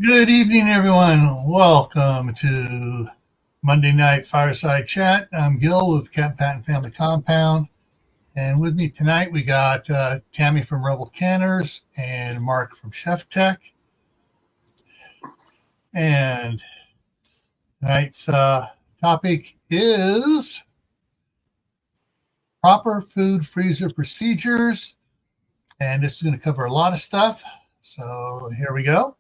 Good evening, everyone. Welcome to Monday Night Fireside Chat. I'm Gil with Camppatton Family Compound. And with me tonight, we got Tammy from Rebel Canners and Mark from Chef Tech. And tonight's topic is proper food freezer procedures. And this is going to cover a lot of stuff. So here we go.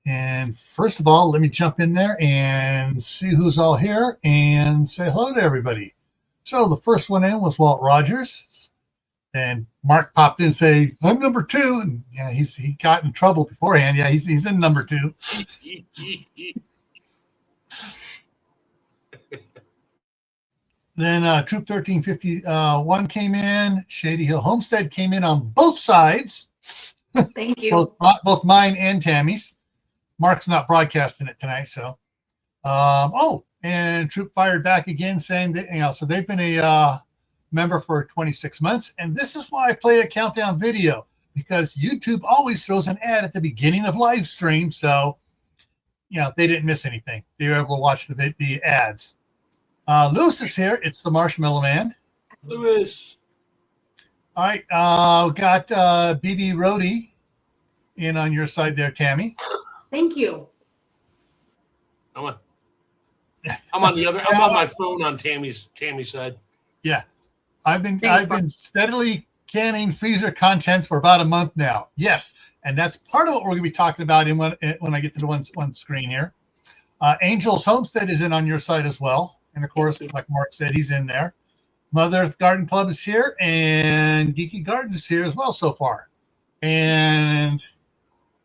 And first of all, let me jump in there and see who's all here and say hello to everybody. So the first one in was Walt Rogers. And Mark popped in and say, I'm number 2. And yeah, he got in trouble beforehand. Yeah, he's in number 2. Then Troop 1351 came in. Shady Hill Homestead came in on both sides. Thank you. Both mine and Tammy's. Mark's not broadcasting it tonight, so. And Troop fired back again saying that, so they've been a member for 26 months. And this is why I play a countdown video, because YouTube always throws an ad at the beginning of live stream. So, they didn't miss anything. They were able to watch the ads. Lewis is here. It's the Marshmallow Man. Lewis. All right. Got BB Rohde in on your side there, Tammy. Thank you. I'm on the other. I'm on my phone on Tammy's side. Yeah, I've been steadily canning freezer contents for about a month now. Yes, and that's part of what we're going to be talking about when I get to the one screen here. Angel's Homestead is in on your side as well, and of course, like Mark said, he's in there. Mother Earth Garden Club is here, and Geeky Gardens is here as well so far. And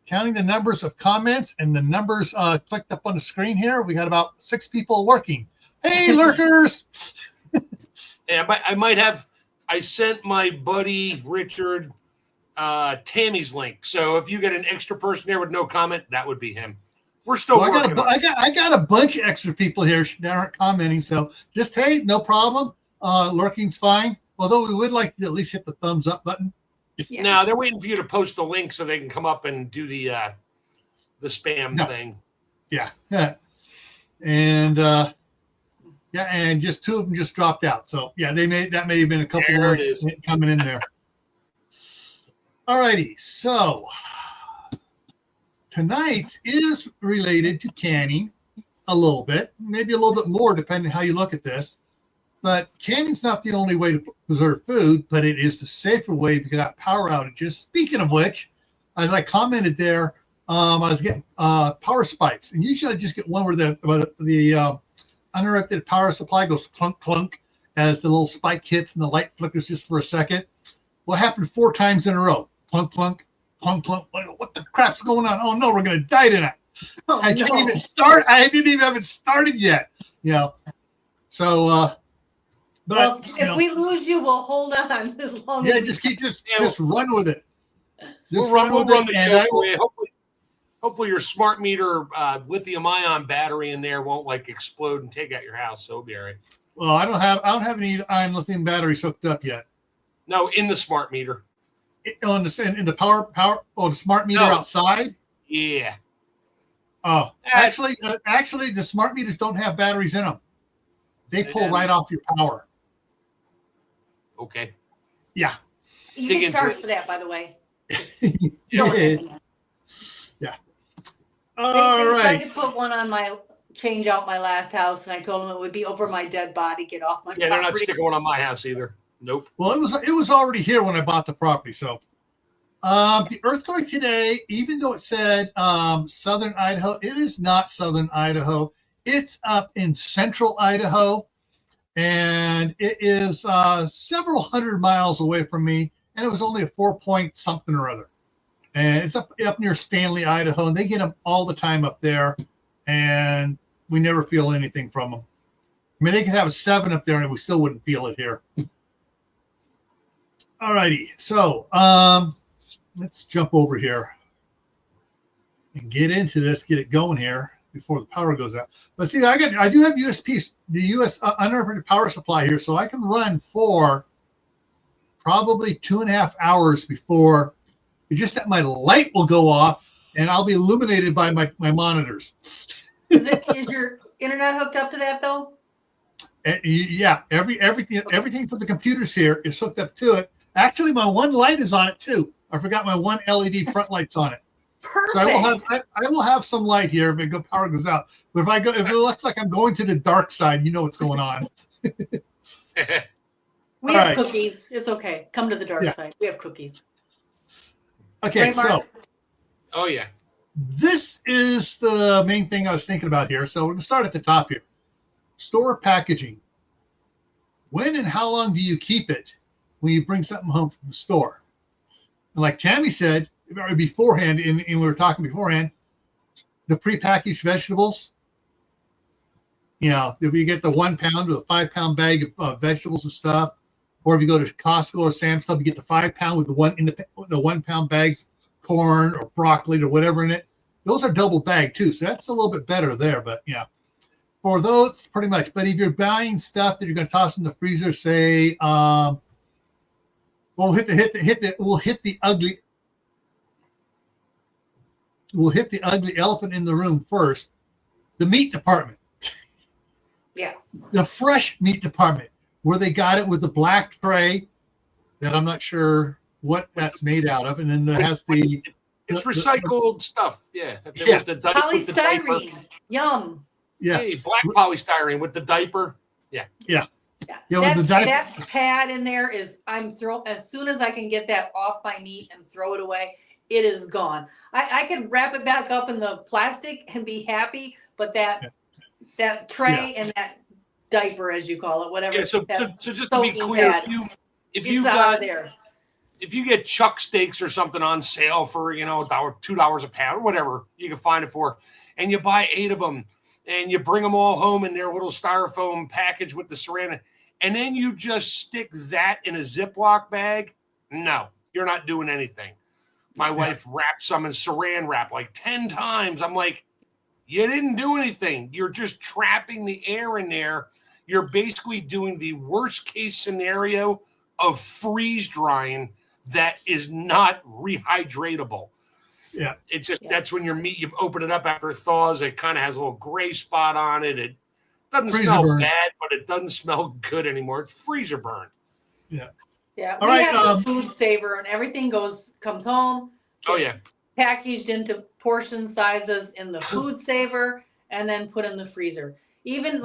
counting the numbers of comments and the numbers clicked up on the screen here, we got about 6 people lurking. Hey, lurkers! Yeah, I might have. I sent my buddy Richard Tammy's link. So if you get an extra person there with no comment, that would be him. We're still working. I got a bunch of extra people here that aren't commenting. So just hey, no problem. Lurking's fine. Although we would like to at least hit the thumbs up button. Yeah. No, they're waiting for you to post the link so they can come up and do the spam thing. Yeah. And and just 2 of them just dropped out. So that may have been a couple of ones coming in there. All righty. So tonight's is related to canning a little bit, maybe a little bit more depending how you look at this. But canning's not the only way to preserve food, but it is the safer way if you got power outages. Speaking of which, as I commented there, I was getting power spikes. And usually I just get one where the uninterrupted power supply goes clunk, clunk as the little spike hits and the light flickers just for a second. Well, it happened 4 times in a row. Clunk, clunk, clunk, clunk. What the crap's going on? Oh, no, we're going to die tonight. I didn't even start. I didn't even have it started yet. So... But if we lose you, we'll hold on as long. Yeah, just run with it. We'll run the show for you. Hopefully, your smart meter lithium-ion battery in there won't explode and take out your house. So it'll be all right. Well, I don't have any ion lithium batteries hooked up yet. No, in the smart meter. In the power. Oh, the smart meter outside. Yeah. Oh, actually, the smart meters don't have batteries in them. They pull right off your power. Okay. Yeah. You get charged for that, by the way. Yeah. All right. I tried to put one on change out my last house, and I told them it would be over my dead body. Get off my property. They're not sticking one on my house either. Nope. Well, it was already here when I bought the property. So, the earthquake today, even though it said southern Idaho, it is not southern Idaho. It's up in central Idaho. And it is several hundred miles away from me, and it was only a 4-point something or other. And it's up near Stanley, Idaho, and they get them all the time up there, and we never feel anything from them. I mean, they could have a 7 up there, and we still wouldn't feel it here. All righty, so let's jump over here and get into this, get it going here before the power goes out. But see, I do have USP, the US uninterrupted power supply here, so I can run for probably 2.5 hours before it's just that my light will go off and I'll be illuminated by my monitors. Is your internet hooked up to that though? Yeah, everything for the computers here is hooked up to it. Actually, my one light is on it too. I forgot my one LED front light's on it. Perfect. So I will have some light here if power goes out. But if it looks like I'm going to the dark side, you know what's going on. We have cookies. It's okay. Come to the dark side. We have cookies. Okay, right, so. Oh, yeah. This is the main thing I was thinking about here. So we're going to start at the top here. Store packaging. When and how long do you keep it when you bring something home from the store? And like Tammy said beforehand, and we were talking beforehand, the prepackaged vegetables, if you get the 1 pound or the 5 pound bag of vegetables and stuff, or if you go to Costco or Sam's Club, you get the 5 pound with the 1 pound bags, corn or broccoli or whatever in it. Those are double bagged too, so that's a little bit better there. But for those, pretty much. But if you're buying stuff that you're going to toss in the freezer, say, we'll hit the ugly elephant in the room first. The meat department. Yeah. The fresh meat department, where they got it with the black tray that I'm not sure what that's made out of, and then it has the. It's recycled stuff. Yeah. Polystyrene. Yum. Yeah. Hey, black polystyrene with the diaper. Yeah. Yeah. That pad in there is as soon as I can get that off my meat and throw it away, it is gone. I can wrap it back up in the plastic and be happy, but that tray and that diaper, as you call it, whatever. Yeah, so just to be clear, if you get chuck steaks or something on sale for $1, $2 a pound, or whatever you can find it for, and you buy 8 of them, and you bring them all home in their little styrofoam package with the saran, and then you just stick that in a Ziploc bag, no, you're not doing anything. My wife wrapped some in saran wrap like 10 times. I'm like, you didn't do anything. You're just trapping the air in there. You're basically doing the worst case scenario of freeze drying that is not rehydratable. Yeah. It's just that's when your meat, you open it up after it thaws, it kind of has a little gray spot on it. It doesn't smell bad, but it doesn't smell good anymore. It's freezer burn. Yeah. Yeah. We have the food saver, and everything comes home. Packaged into portion sizes in the food saver and then put in the freezer. Even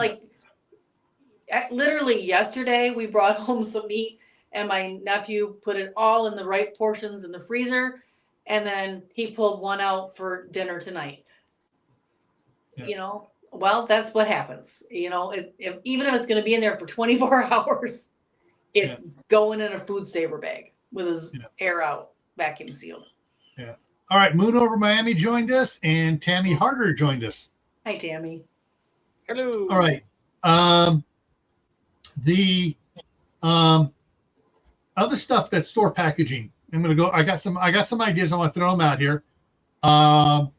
literally yesterday, we brought home some meat and my nephew put it all in the right portions in the freezer. And then he pulled one out for dinner tonight. Well, that's what happens. If even if it's going to be in there for 24 hours, it's going in a food saver bag with his air out, vacuum sealed. Yeah. All right. Moon Over Miami joined us, and Tammy Harder joined us. Hi, Tammy. Hello. All right. The other stuff that's store packaging. I'm gonna go. I got some ideas. I want to throw them out here. I'm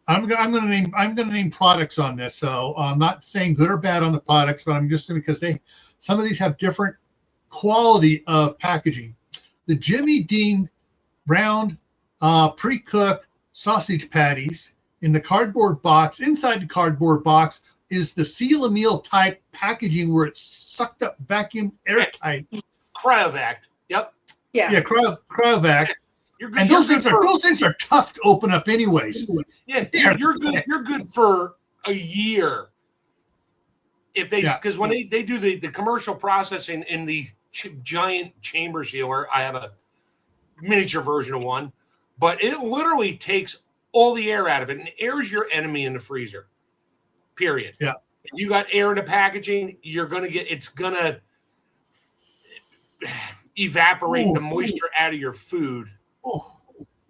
gonna name products on this. So I'm not saying good or bad on the products, but I'm just saying because some of these have different quality of packaging. The Jimmy Dean round pre-cooked sausage patties in the cardboard box. Inside the cardboard box is the seal a meal type packaging where it's sucked up, vacuum airtight. Cryovac. Yep. Yeah, cryovac. And those things are tough to open up anyways. Yeah, you're good. You're good for a year. If because when they do the commercial processing in the giant chamber sealer, I have a miniature version of one, but it literally takes all the air out of it, and air is your enemy in the freezer. Period. Yeah. If you got air in the packaging, it's gonna evaporate the moisture out of your food. Oh.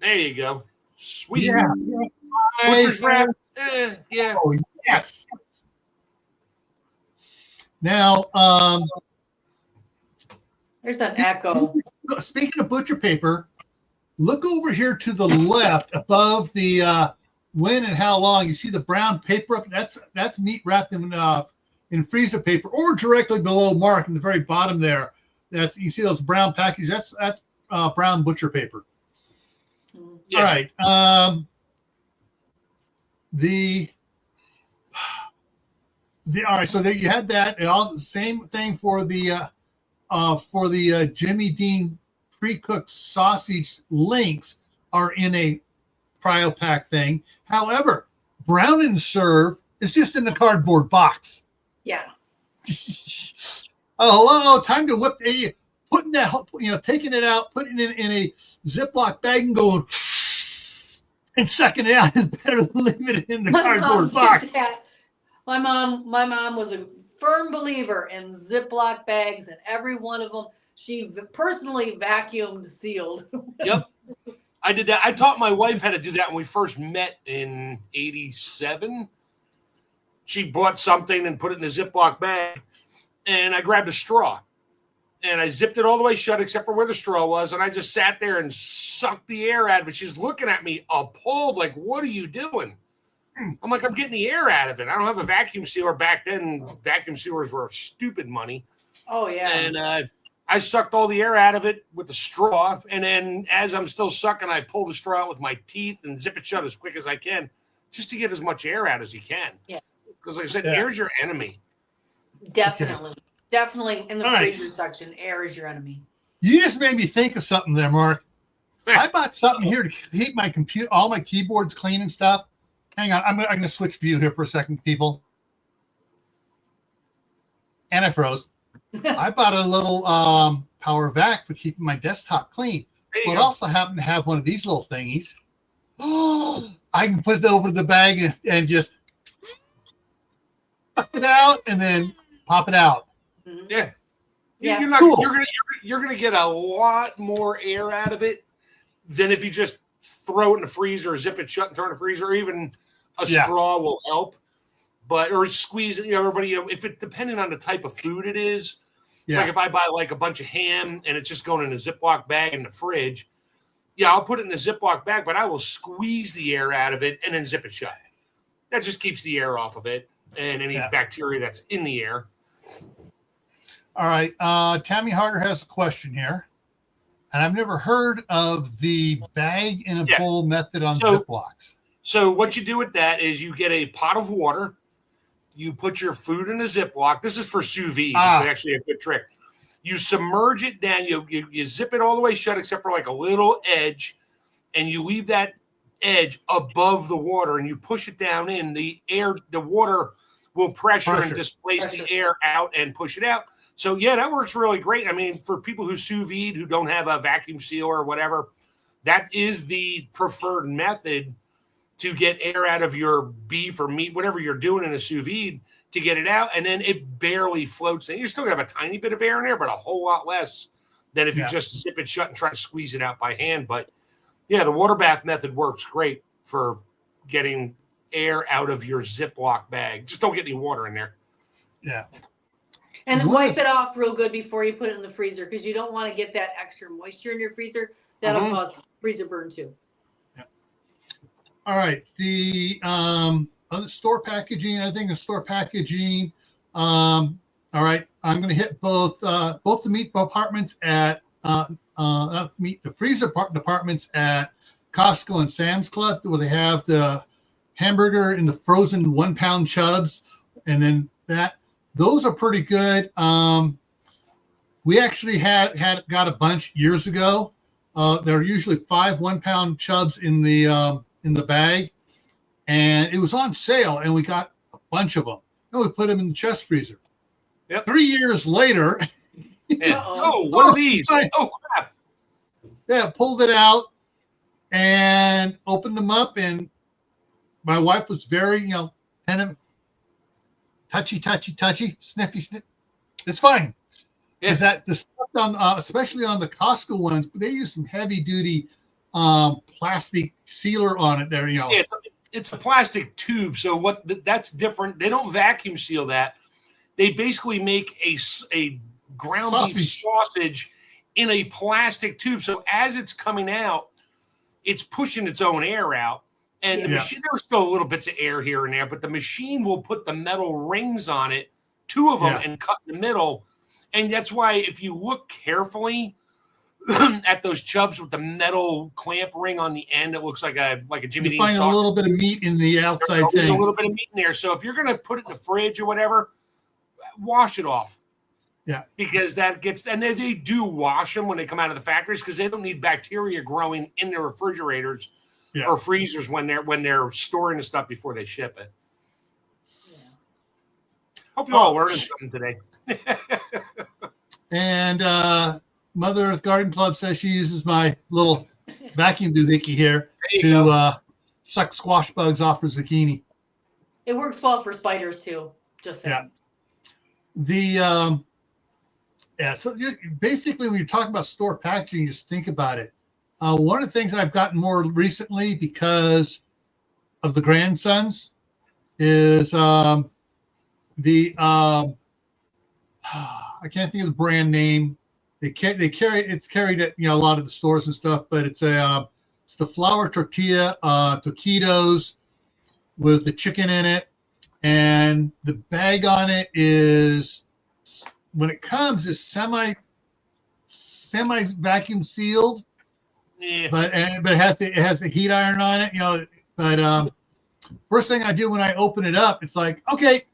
There you go. Sweet. Yeah. Butcher's wrap. Yeah. Oh, yes. Now, there's an echo. Speaking of butcher paper, look over here to the left above the when and how long. You see the brown paper up? That's meat wrapped in freezer paper, or directly below Mark in the very bottom there. You see those brown packages. That's brown butcher paper. Yeah. All right. All right. So there you had that. And all the same thing for the Jimmy Dean pre-cooked sausage links are in a cryo pack thing. However, Brown and Serve is just in the cardboard box. Yeah. Oh, hello! Time to whip putting that, taking it out, putting it in a Ziploc bag, and going and sucking it out is better than leaving it in the cardboard box. My mom was a firm believer in Ziploc bags, and every one of them she personally vacuumed sealed. Yep. I did that. I taught my wife how to do that when we first met in '87. She bought something and put it in a Ziploc bag, and I grabbed a straw, and I zipped it all the way shut except for where the straw was, and I just sat there and sucked the air out of it. She's looking at me appalled, like, what are you doing? I'm like, I'm getting the air out of it. I don't have a vacuum sealer. Back then, vacuum sealers were stupid money. Oh, yeah. And I sucked all the air out of it with the straw. And then as I'm still sucking, I pull the straw out with my teeth and zip it shut as quick as I can just to get as much air out as you can. Yeah. Because like I said, air is your enemy. Definitely. Okay. Definitely in the all freezer right. section, air is your enemy. You just made me think of something there, Mark. I bought something here to keep my computer, all my keyboards clean and stuff. Hang on, I'm going to switch view here for a second, people. And I froze. I bought a little power vac for keeping my desktop clean. But also happen to have one of these little thingies. Oh, I can put it over the bag and just pop it out and then pop it out. Yeah. Yeah. You're gonna get a lot more air out of it than if you just throw it in the freezer or zip it shut and turn the freezer, or even a straw will help. But or squeeze it, everybody, if it depending on the type of food it is. Yeah. Like if I buy like a bunch of ham and it's just going in a Ziploc bag in the fridge, I'll put it in a Ziploc bag, but I will squeeze the air out of it and then zip it shut. That just keeps the air off of it and any bacteria that's in the air. All right. Tammy Harder has a question here. And I've never heard of the bag in a bowl method on Ziplocs. So what you do with that is you get a pot of water. You put your food in a Ziploc. This is for sous vide. It's actually a good trick. You submerge it down. You zip it all the way shut except for like a little edge. And you leave that edge above the water and you push it down in. The water will pressure and displace the air out and push it out. So, that works really great. I mean, for people who sous vide, who don't have a vacuum sealer or whatever, that is the preferred method to get air out of your beef or meat, whatever you're doing in a sous vide, to get it out. And then it barely floats. And you're still going to have a tiny bit of air in there, but a whole lot less than if you just zip it shut and try to squeeze it out by hand. But, the water bath method works great for getting air out of your Ziploc bag. Just don't get any water in there. Yeah. And wipe it off real good before you put it in the freezer because you don't want to get that extra moisture in your freezer. That'll cause freezer burn too. Yeah. All right. The other store packaging, I think the store packaging. All right. I'm going to hit both the meat departments at the freezer departments at Costco and Sam's Club, where they have the hamburger in the frozen 1 pound chubs, and then that. Those are pretty good. We actually got a bunch years ago. There are usually 5 1 pound chubs in the bag, and it was on sale, and we got a bunch of them. And we put them in the chest freezer. Yep. 3 years later. What are these? Oh crap! Yeah, pulled it out and opened them up, and my wife was very, kind of touchy, sniffy. It's fine. Is that the stuff on, especially on the Costco ones, they use some heavy duty plastic sealer on it there. It's a plastic tube. So that's different. They don't vacuum seal that. They basically make a ground beef sausage in a plastic tube. So as it's coming out, it's pushing its own air out. And the machine, there's still a little bits of air here and there, but the machine will put the metal rings on it, 2 of them, and cut in the middle. And that's why if you look carefully, at those chubs with the metal clamp ring on the end. It looks like a Jimmy Dean find sausage. a little bit of meat in the outside There's thing. a little bit of meat in there. So if you're going to put it in the fridge or whatever, wash it off. Yeah. Because that gets, and they do wash them when they come out of the factories because they don't need bacteria growing in their refrigerators or freezers when they're storing the stuff before they ship it. Yeah. Hope you all learned something today. And Mother Earth Garden Club says she uses my little vacuum doohickey here to suck squash bugs off her zucchini. It works well for spiders too. Just saying. Yeah. So basically, when you're talking about store packaging, just think about it. One of the things I've gotten more recently because of the grandsons is I can't think of the brand name. They carry it's carried at a lot of the stores and stuff, but it's the flour tortilla taquitos with the chicken in it, and the bag on it is when it comes is semi vacuum sealed, but it has the heat iron on it, But first thing I do when I open it up, it's like, okay,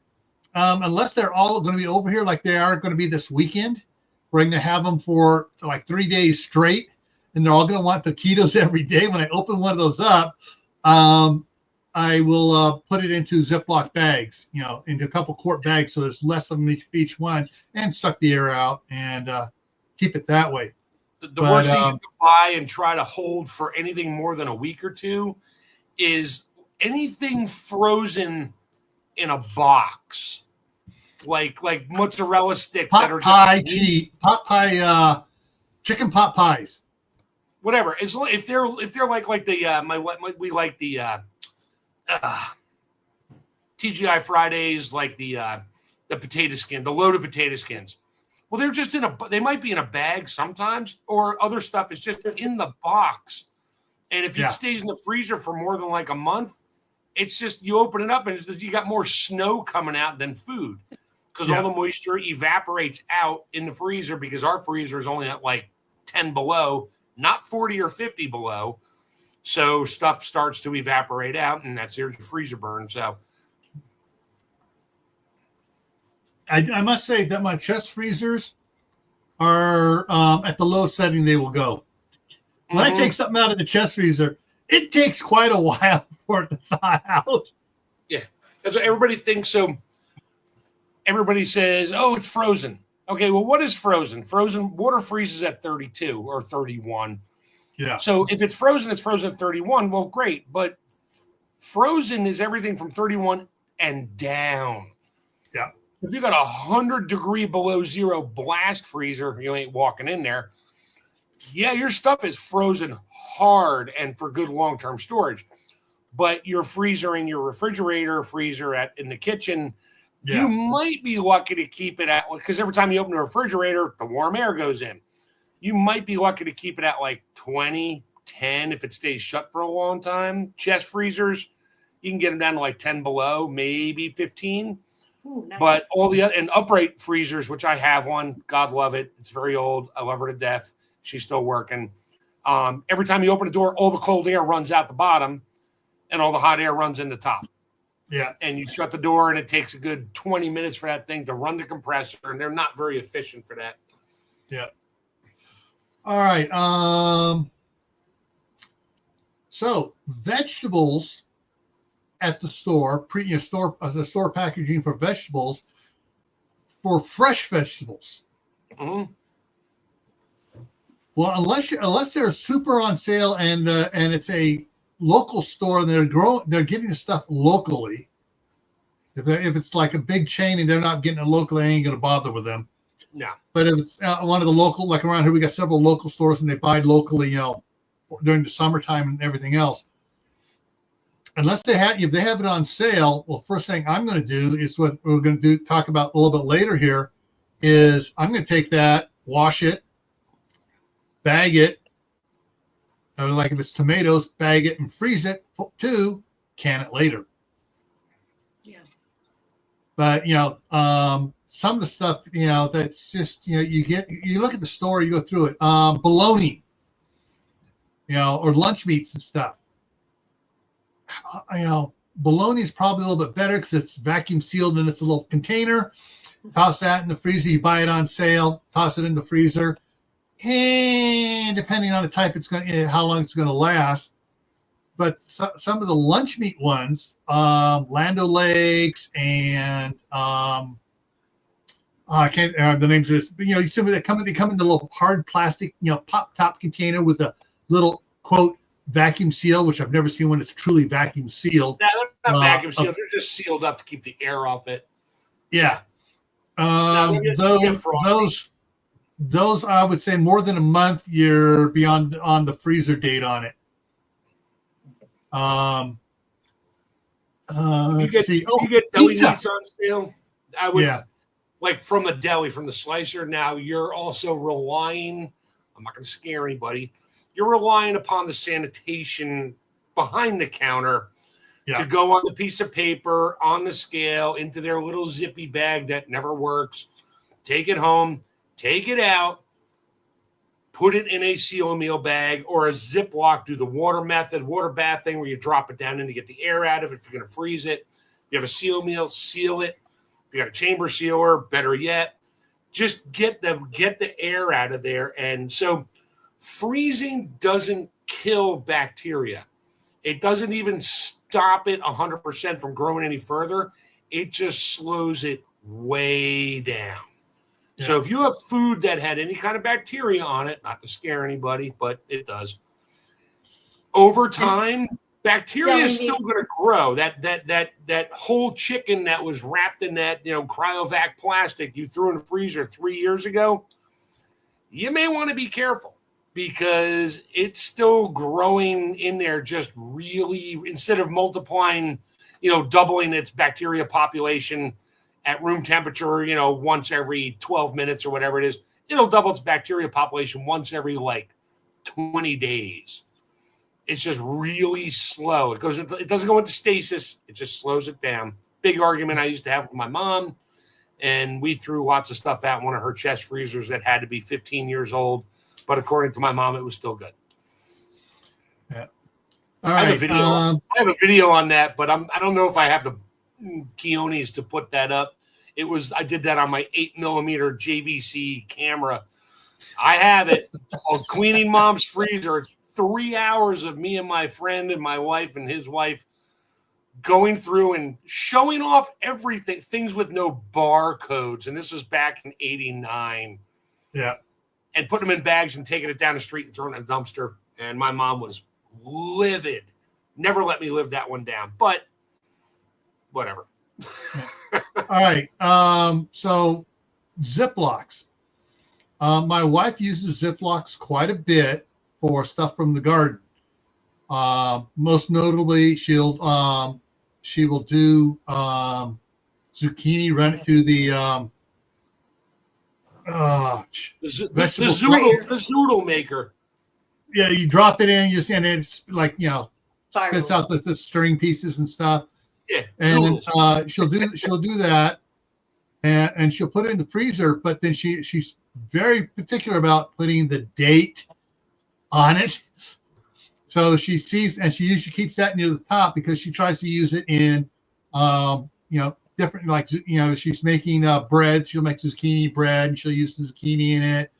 unless they're all going to be over here like they are going to be this weekend, we're going to have them for like 3 days straight, and they're all going to want taquitos every day. When I open one of those up, I will put it into Ziploc bags, into a couple quart bags, so there's less of them each one, and suck the air out and keep it that way. The worst thing you can buy and try to hold for anything more than a week or two is anything frozen in a box, like mozzarella sticks that are just chicken pot pies, whatever. If they're like the we like the TGI Fridays, like the potato skin, the loaded potato skins. Well, they're just they might be in a bag sometimes, or other stuff is just in the box. And if it stays in the freezer for more than like a month, it's just, you open it up and you got more snow coming out than food because all the moisture evaporates out in the freezer because our freezer is only at like 10 below, not 40 or 50 below. So stuff starts to evaporate out, and there's your freezer burn. So I must say that my chest freezers are at the low setting they will go. When I take something out of the chest freezer, it takes quite a while for it to thaw out. Yeah, that's what everybody thinks. So everybody says, "Oh, it's frozen." Okay, well, what is frozen? Frozen water freezes at 32 or 31. Yeah. So if it's frozen at 31. Well, great. But frozen is everything from 31 and down. Yeah. If you got 100 degree below zero blast freezer, you ain't walking in there. Yeah, your stuff is frozen hard and for good long-term storage. But your freezer in your refrigerator, freezer in the kitchen, you might be lucky to keep it at, because every time you open the refrigerator, the warm air goes in. You might be lucky to keep it at like 20, 10 if it stays shut for a long time. Chest freezers, you can get them down to like 10 below, maybe 15. Ooh, nice. But all the other, and upright freezers, which I have one, God love it. It's very old. I love her to death. She's still working. Every time you open the door, all the cold air runs out the bottom and all the hot air runs in the top. Yeah. And you shut the door and it takes a good 20 minutes for that thing to run the compressor, and they're not very efficient for that. Yeah. All right. So vegetables at the store, store packaging for vegetables, for fresh vegetables. Mm-hmm. Well, unless they're super on sale and it's a local store and they're getting the stuff locally. If it's like a big chain and they're not getting it locally, I ain't gonna bother with them. No. But if it's one of the local, like around here, we got several local stores and they buy locally, during the summertime and everything else. If they have it on sale, well, first thing I'm going to do is what we're going to talk about a little bit later here is I'm going to take that, wash it, bag it. Like if it's tomatoes, bag it and freeze it to can it later. Yeah. But some of the stuff, that's just, you look at the store, you go through it. Bologna, or lunch meats and stuff. Bologna is probably a little bit better because it's vacuum sealed and it's a little container. Toss that in the freezer. You buy it on sale. Toss it in the freezer, and depending on the type, it's going to how long it's going to last. But some of the lunch meat ones, Land O'Lakes and I can't the names of this. But, you see they come in the little hard plastic, pop top container with a little quote vacuum seal, which I've never seen when it's truly vacuum sealed. No, they're not vacuum sealed. They're just sealed up to keep the air off it. Yeah. Those I would say more than a month, you're beyond on the freezer date on it. Let's see. You get deli pizza. meats on sale. I would like from the deli, from the slicer. Now you're also relying. I'm not going to scare anybody. You're relying upon the sanitation behind the counter to go on the piece of paper, on the scale, into their little zippy bag that never works. Take it home, take it out, put it in a seal meal bag or a Ziploc. Do the water bath thing where you drop it down in to get the air out of it if you're going to freeze it. If you have a seal meal, seal it. If you got a chamber sealer, better yet, just get the air out of there. And so freezing doesn't kill bacteria. It doesn't even stop it 100% from growing any further. It just slows it way down. Yeah. So if you have food that had any kind of bacteria on it, not to scare anybody, but it does, over time, bacteria is still going to grow. That whole chicken that was wrapped in that cryovac plastic you threw in the freezer 3 years ago, you may want to be careful because it's still growing in there. Just really, instead of multiplying, doubling its bacteria population at room temperature, once every 12 minutes or whatever it is, it'll double its bacteria population once every 20 days. It's just really slow. It doesn't go into stasis. It just slows it down. Big argument I used to have with my mom, and we threw lots of stuff out in one of her chest freezers that had to be 15 years old. But according to my mom, it was still good. Yeah. I have a video on that, but I don't know if I have the Keonis to put that up. I did that on my 8mm JVC camera. I have it cleaning mom's freezer. It's 3 hours of me and my friend and my wife and his wife going through and showing off everything, things with no barcodes. And this was back in '89. Yeah. And putting them in bags and taking it down the street and throwing it in a dumpster. And my mom was livid. Never let me live that one down. But whatever. All right. So Ziplocs. My wife uses Ziplocs quite a bit for stuff from the garden. Most notably, she will do zucchini, run it through the zoodle maker. Yeah, you drop it in, and it's spits out the string pieces and stuff. Yeah, and she'll do that, and she'll put it in the freezer. But then she's very particular about putting the date on it. So she sees, and she usually keeps that near the top because she tries to use it in, different, she's making bread. She'll make zucchini bread, and she'll use the zucchini in it.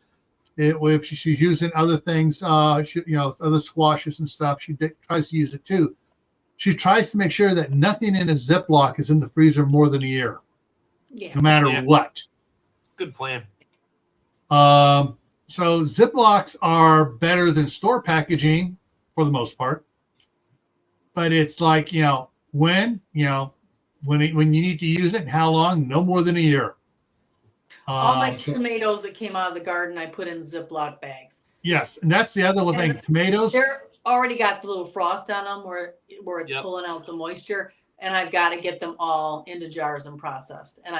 If she's using other things, other squashes and stuff, she tries to use it too. She tries to make sure that nothing in a Ziploc is in the freezer more than a year, no matter what. Good plan. So Ziplocs are better than store packaging for the most part, but it's when you need to use it and how long, no more than a year. All my tomatoes that came out of the garden, I put in Ziploc bags. Yes, and that's the other one thing. Tomatoes. They're already got the little frost on them where it's pulling out the moisture, and I've got to get them all into jars and processed. And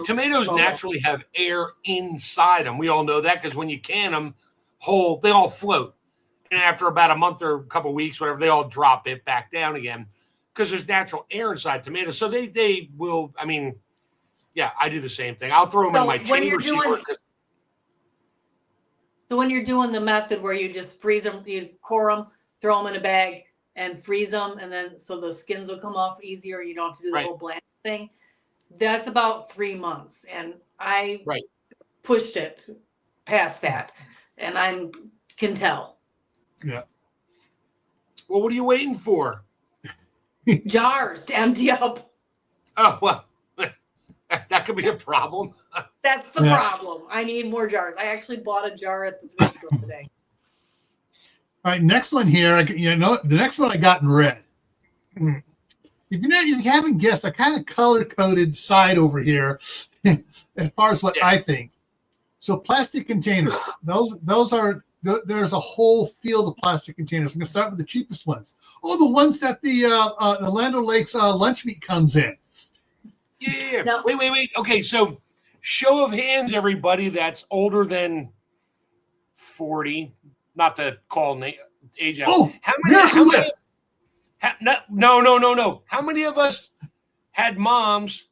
tomatoes naturally have air inside them. We all know that because when you can them whole, they all float. And after about a month or a couple of weeks, whatever, they all drop it back down again because there's natural air inside tomatoes. So they will, Yeah, I do the same thing. I'll throw them in my chamber sealer. So when you're doing the method where you just freeze them, you core them, throw them in a bag, and freeze them, and then so the skins will come off easier. You don't have to do the whole blanch thing. That's about 3 months, and I pushed it past that, and I can tell. Yeah. Well, what are you waiting for? Jars to empty up. Oh, well, that could be a problem. That's the problem. I need more jars. I actually bought a jar at the thrift store today. All right, next one here. The next one I got in red. If you haven't guessed, I kind of color-coded side over here as far as what I think. So plastic containers. Those are there's a whole field of plastic containers. I'm going to start with the cheapest ones. Oh, the ones that the Land O'Lakes lunch meat comes in. Yeah. No. Wait. Okay, so show of hands, everybody that's older than 40. Not to call age out. Oh, how many? No. How many of us had moms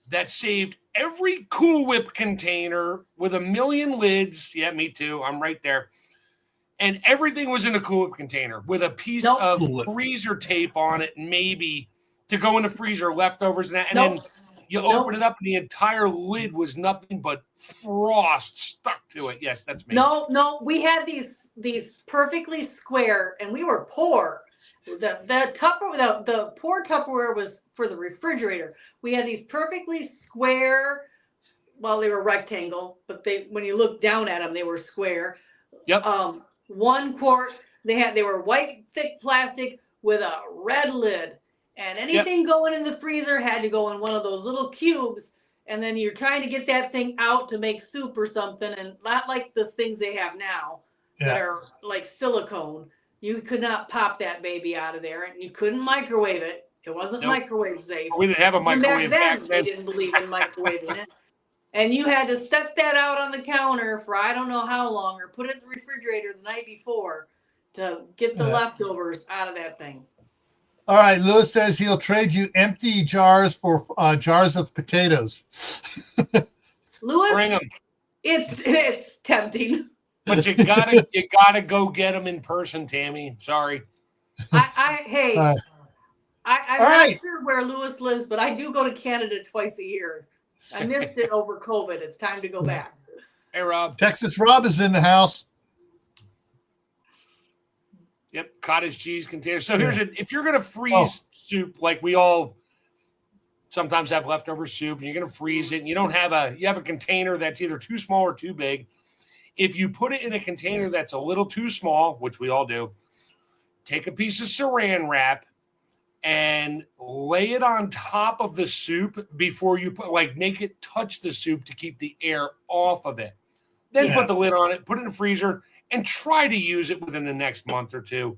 that saved every Cool Whip container with 1,000,000 lids? Yeah, me too. I'm right there. And everything was in a Cool Whip container with a piece of freezer tape on it, maybe to go in the freezer, leftovers and that. And then you open it up and the entire lid was nothing but frost stuck to it. Yes, that's me. No. We had these perfectly square, and we were poor. The poor Tupperware was for the refrigerator. We had these perfectly square. Well, they were rectangle, but when you look down at them, they were square. Yep. 1 quart. They were white thick plastic with a red lid. And anything going in the freezer had to go in one of those little cubes. And then you're trying to get that thing out to make soup or something. And not like the things they have now that are like silicone. You could not pop that baby out of there. And you couldn't microwave it. It wasn't microwave safe. We didn't have a microwave back then. We didn't believe in microwaving it. And you had to set that out on the counter for I don't know how long. Or put it in the refrigerator the night before to get the leftovers out of that thing. All right, Lewis says he'll trade you empty jars for jars of potatoes. Lewis, bring them. It's tempting, but you gotta go get them in person, Tammy. Sorry. I'm not sure where Lewis lives, but I do go to Canada twice a year. I missed it over COVID. It's time to go back. Hey, Rob. Texas Rob is in the house. Yep, cottage cheese container. So if you're going to freeze soup, like we all sometimes have leftover soup, and you're going to freeze it, and you have a container that's either too small or too big. If you put it in a container that's a little too small, which we all do, take a piece of saran wrap and lay it on top of the soup before you make it touch the soup to keep the air off of it. Then put the lid on it, put it in the freezer, and try to use it within the next month or two.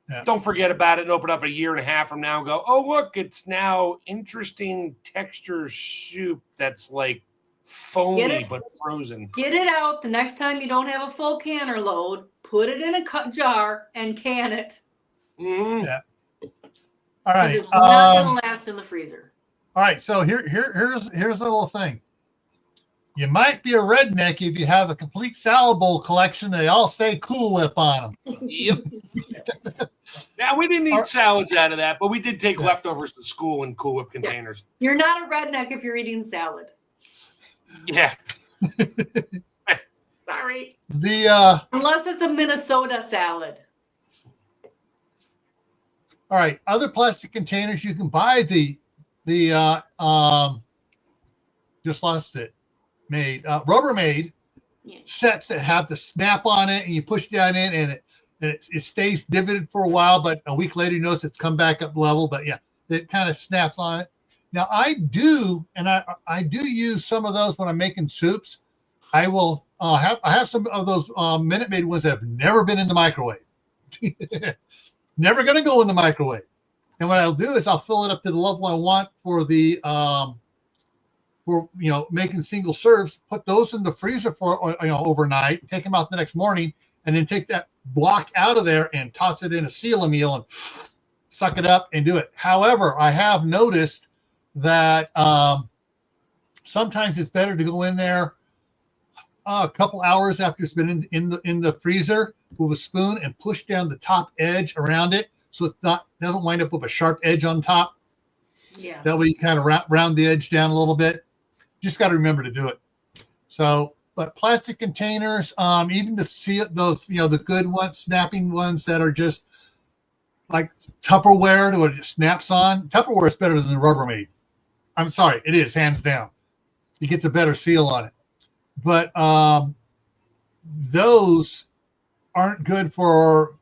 Yeah. Don't forget about it and open up a year and a half from now and go, oh, look, it's now interesting texture soup that's like foamy but frozen. Get it out the next time you don't have a full canner load. Put it in a jar and can it. Mm-hmm. Yeah. All right. It's not going to last in the freezer. All right. So here's a little thing. You might be a redneck if you have a complete salad bowl collection. They all say Cool Whip on them. Yep. Now, we didn't eat salads out of that, but we did take leftovers to school in Cool Whip containers. You're not a redneck if you're eating salad. Yeah. Sorry. Unless it's a Minnesota salad. All right. Other plastic containers, you can buy just lost it. Rubbermaid sets that have the snap on it, and you push down in, and it stays divoted for a while, but a week later you notice it's come back up level. But it kind of snaps on it. Now I do use some of those when I'm making soups. I will I have some of those Minute Maid ones that have never been in the microwave. Never going to go in the microwave. And what I'll do is I'll fill it up to the level I want for the making single serves, put those in the freezer for overnight, take them out the next morning, and then take that block out of there and toss it in a seal meal and suck it up and do it. However, I have noticed that Sometimes it's better to go in there a couple hours after it's been in the freezer with a spoon and push down the top edge around it so it doesn't wind up with a sharp edge on top. Yeah. That way you kind of round the edge down a little bit. Just got to remember to do it. So, but plastic containers, even to see those, the good ones, snapping ones that are just like Tupperware to where it just snaps on. Tupperware is better than the Rubbermaid. I'm sorry, it is hands down. It gets a better seal on it. But those aren't good for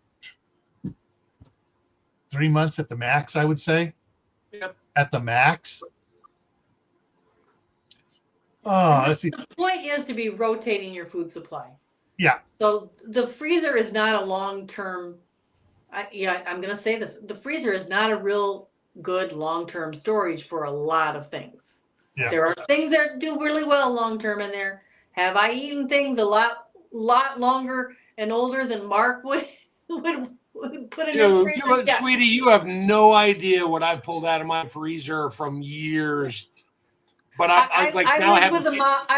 3 months at the max, I would say. Yep. At the max. Let's see. The point is to be rotating your food supply. Yeah. So the freezer is not a long-term. I'm going to say this. The freezer is not a real good long-term storage for a lot of things. Yeah. There are things that do really well long-term in there. Have I eaten things a lot longer and older than Mark would put in his freezer? Yeah. Sweetie, you have no idea what I've pulled out of my freezer from years. But I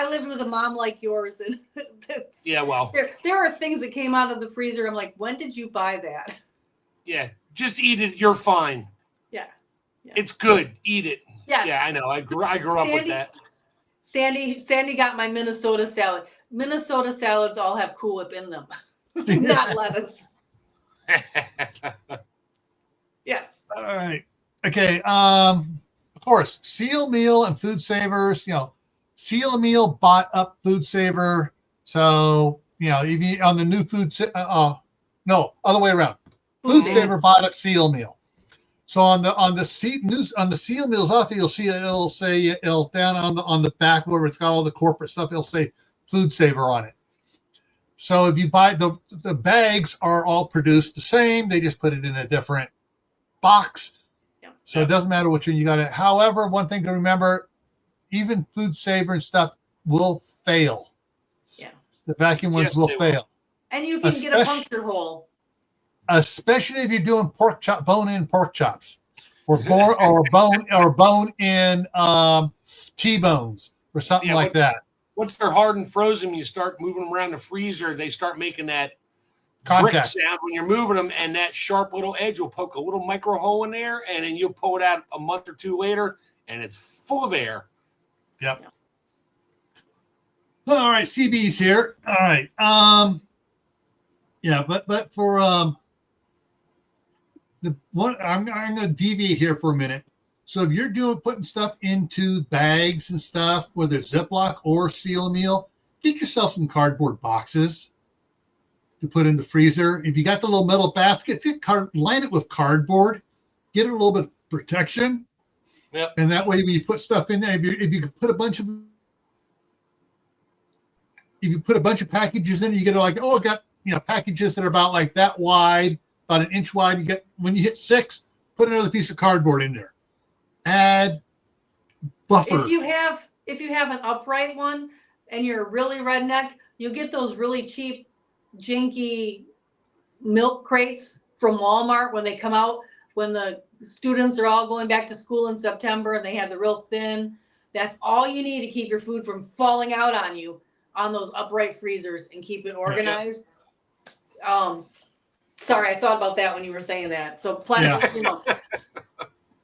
lived with a mom like yours, and yeah, well, there are things that came out of the freezer. I'm like, when did you buy that? Yeah, just eat it. You're fine. Yeah. It's good. Eat it. Yes. Yeah, I know. I grew up with that. Sandy got my Minnesota salad. Minnesota salads all have Cool Whip in them, not lettuce. Yes. All right. Okay. Of course, Seal Meal and Food Savers. Seal Meal bought up Food Saver. So if you on the new no, other way around. Food Saver bought up Seal Meal. So on the Seal Meals out there, you'll see it'll say down on the back where it's got all the corporate stuff. It'll say Food Saver on it. So if you buy the bags are all produced the same, they just put it in a different box. Yeah. So it doesn't matter which one you got it. However, one thing to remember, even Food Saver and stuff will fail. Yeah. The vacuum ones will fail. And you can get a puncture hole. Especially if you're doing bone-in pork chops, or bone-in T-bones, or something like that. Once they're hard and frozen, you start moving them around the freezer. They start making that contact brick sound when you're moving them, and that sharp little edge will poke a little micro hole in there, and then you'll pull it out a month or two later, and it's full of air. Yep. All right, CB's here. All right. Yeah, but for the one, I'm going to deviate here for a minute. So if you're putting stuff into bags and stuff, whether it's Ziploc or Seal Meal, get yourself some cardboard boxes to put in the freezer. If you got the little metal baskets, line it with cardboard, get it a little bit of protection. Yep. And that way when you put stuff in there, if you put a bunch of packages in, you get packages that are about like that wide, about an inch wide. When you hit 6, put another piece of cardboard in there. Add buffer. If you have an upright one and you're really redneck, you'll get those really cheap, jinky milk crates from Walmart when they come out, when the students are all going back to school in September and they have the real thin. That's all you need to keep your food from falling out on you on those upright freezers and keep it organized. Sorry, I thought about that when you were saying that. So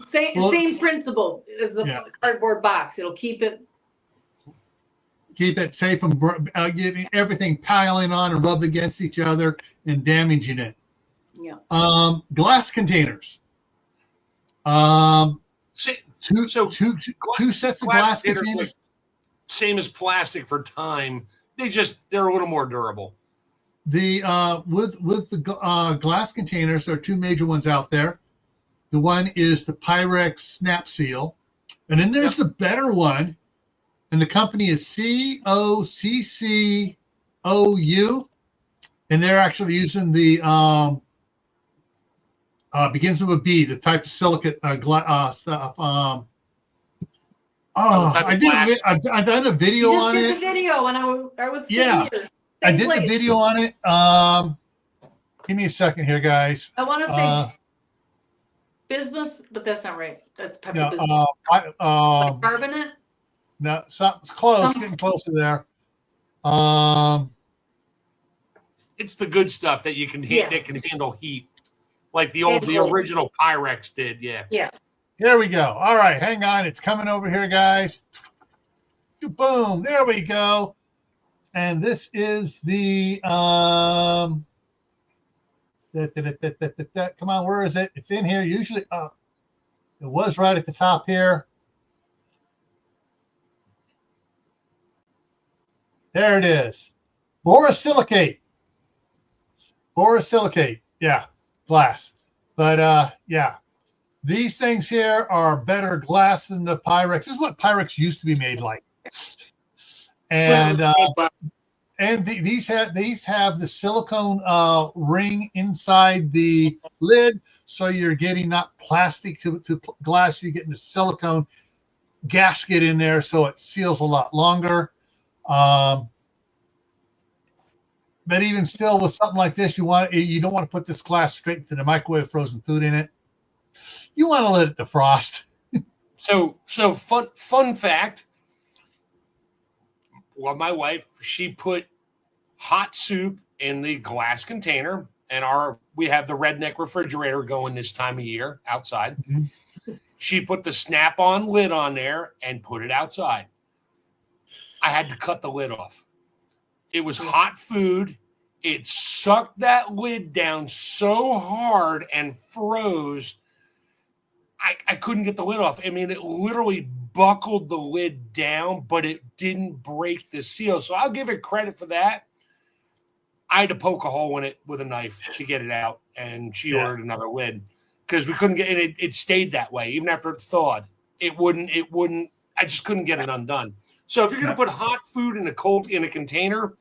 same principle as the cardboard box. It'll keep it safe from getting everything piling on and rubbed against each other and damaging it. Yeah. Glass containers. Two sets of glass containers. Same as plastic for time. They're a little more durable. With the glass containers, there are 2 major ones out there. The one is the Pyrex Snap Seal, and then there's the better one, and the company is COCCOU, and they're actually using the begins with a B, the type of silicate stuff. I've done a video on it. The video when I was here. I did the video on it. Give me a second here, guys. I want to say bismuth, but that's not right. That's pepper bismuth. Bicarbonate? No, something's close, getting closer there. It's the good stuff that you can that can handle heat, like the original Pyrex did. Yeah. Yeah. Here we go. All right, hang on. It's coming over here, guys. Boom. There we go. And this is the come on, where is it? It's in here. Usually, it was right at the top here. There it is. Borosilicate. Yeah, glass. But yeah, these things here are better glass than the Pyrex. This is what Pyrex used to be made like. And these have the silicone ring inside the lid, so you're getting not plastic to glass. You're getting the silicone gasket in there, so it seals a lot longer. But even still, with something like this, you don't want to put this glass straight into the microwave, frozen food in it. You want to let it defrost. So fun fact. Well, my wife, she put hot soup in the glass container, and we have the redneck refrigerator going this time of year outside. Mm-hmm. She put the snap-on lid on there and put it outside. I had to cut the lid off. It was hot food. It sucked that lid down so hard and froze. I couldn't get the lid off. I mean, it literally buckled the lid down, but it didn't break the seal. So I'll give it credit for that. I had to poke a hole in it with a knife to get it out, and she ordered another lid because we couldn't get it. It stayed that way even after it thawed. It wouldn't. I just couldn't get it undone. So if you're going to put hot food in a container,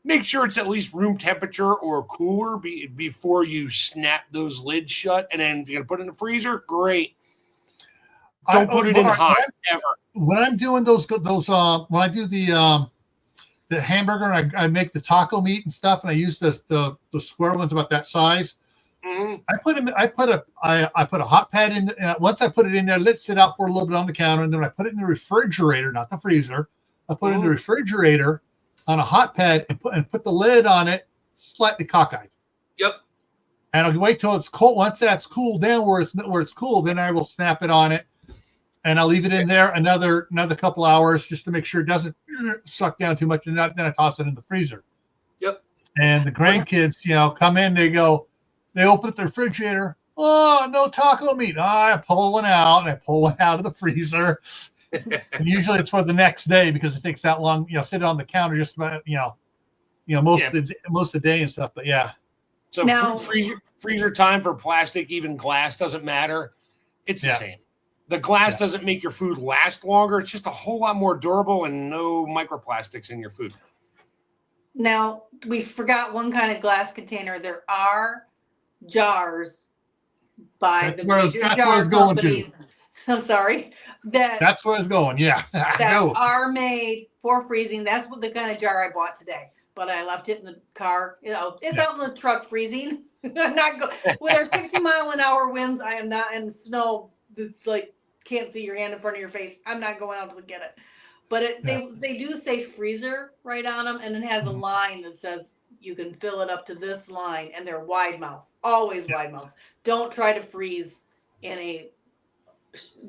make sure it's at least room temperature or cooler before you snap those lids shut. And then if you're going to put it in the freezer, great. Don't put it in hot ever. When I'm doing those when I do the hamburger and I make the taco meat and stuff, and I use the square ones about that size. Mm-hmm. I put a hot pad in. Once I put it in there, let it sit out for a little bit on the counter, and then I put it in the refrigerator, not the freezer. I put it in the refrigerator on a hot pad and put the lid on it slightly cockeyed. Yep. And I'll wait till it's cold. Once that's cooled down where it's cool, then I will snap it on it, and I'll leave it in there another couple hours just to make sure it doesn't suck down too much, and then I toss it in the freezer. Yep. And the grandkids, come in, they open up the refrigerator. Oh, no taco meat. I pull one out of the freezer. And usually it's for the next day because it takes that long, sit it on the counter just about, most of the day and stuff. But yeah. So now, freezer time for plastic, even glass, doesn't matter. It's the same. The glass doesn't make your food last longer. It's just a whole lot more durable and no microplastics in your food. Now, we forgot one kind of glass container. There are jars by the major jar companies. I'm sorry. That's where it's going. Yeah. That are made for freezing. That's what the kind of jar I bought today. But I left it in the car. It's out in the truck freezing. I'm not going with our 60-mile-an-hour winds. I am not in snow. It's like can't see your hand in front of your face. I'm not going out to get it. But they do say freezer right on them, and it has a line that says you can fill it up to this line, and they're wide mouth, always wide mouth. Don't try to freeze in a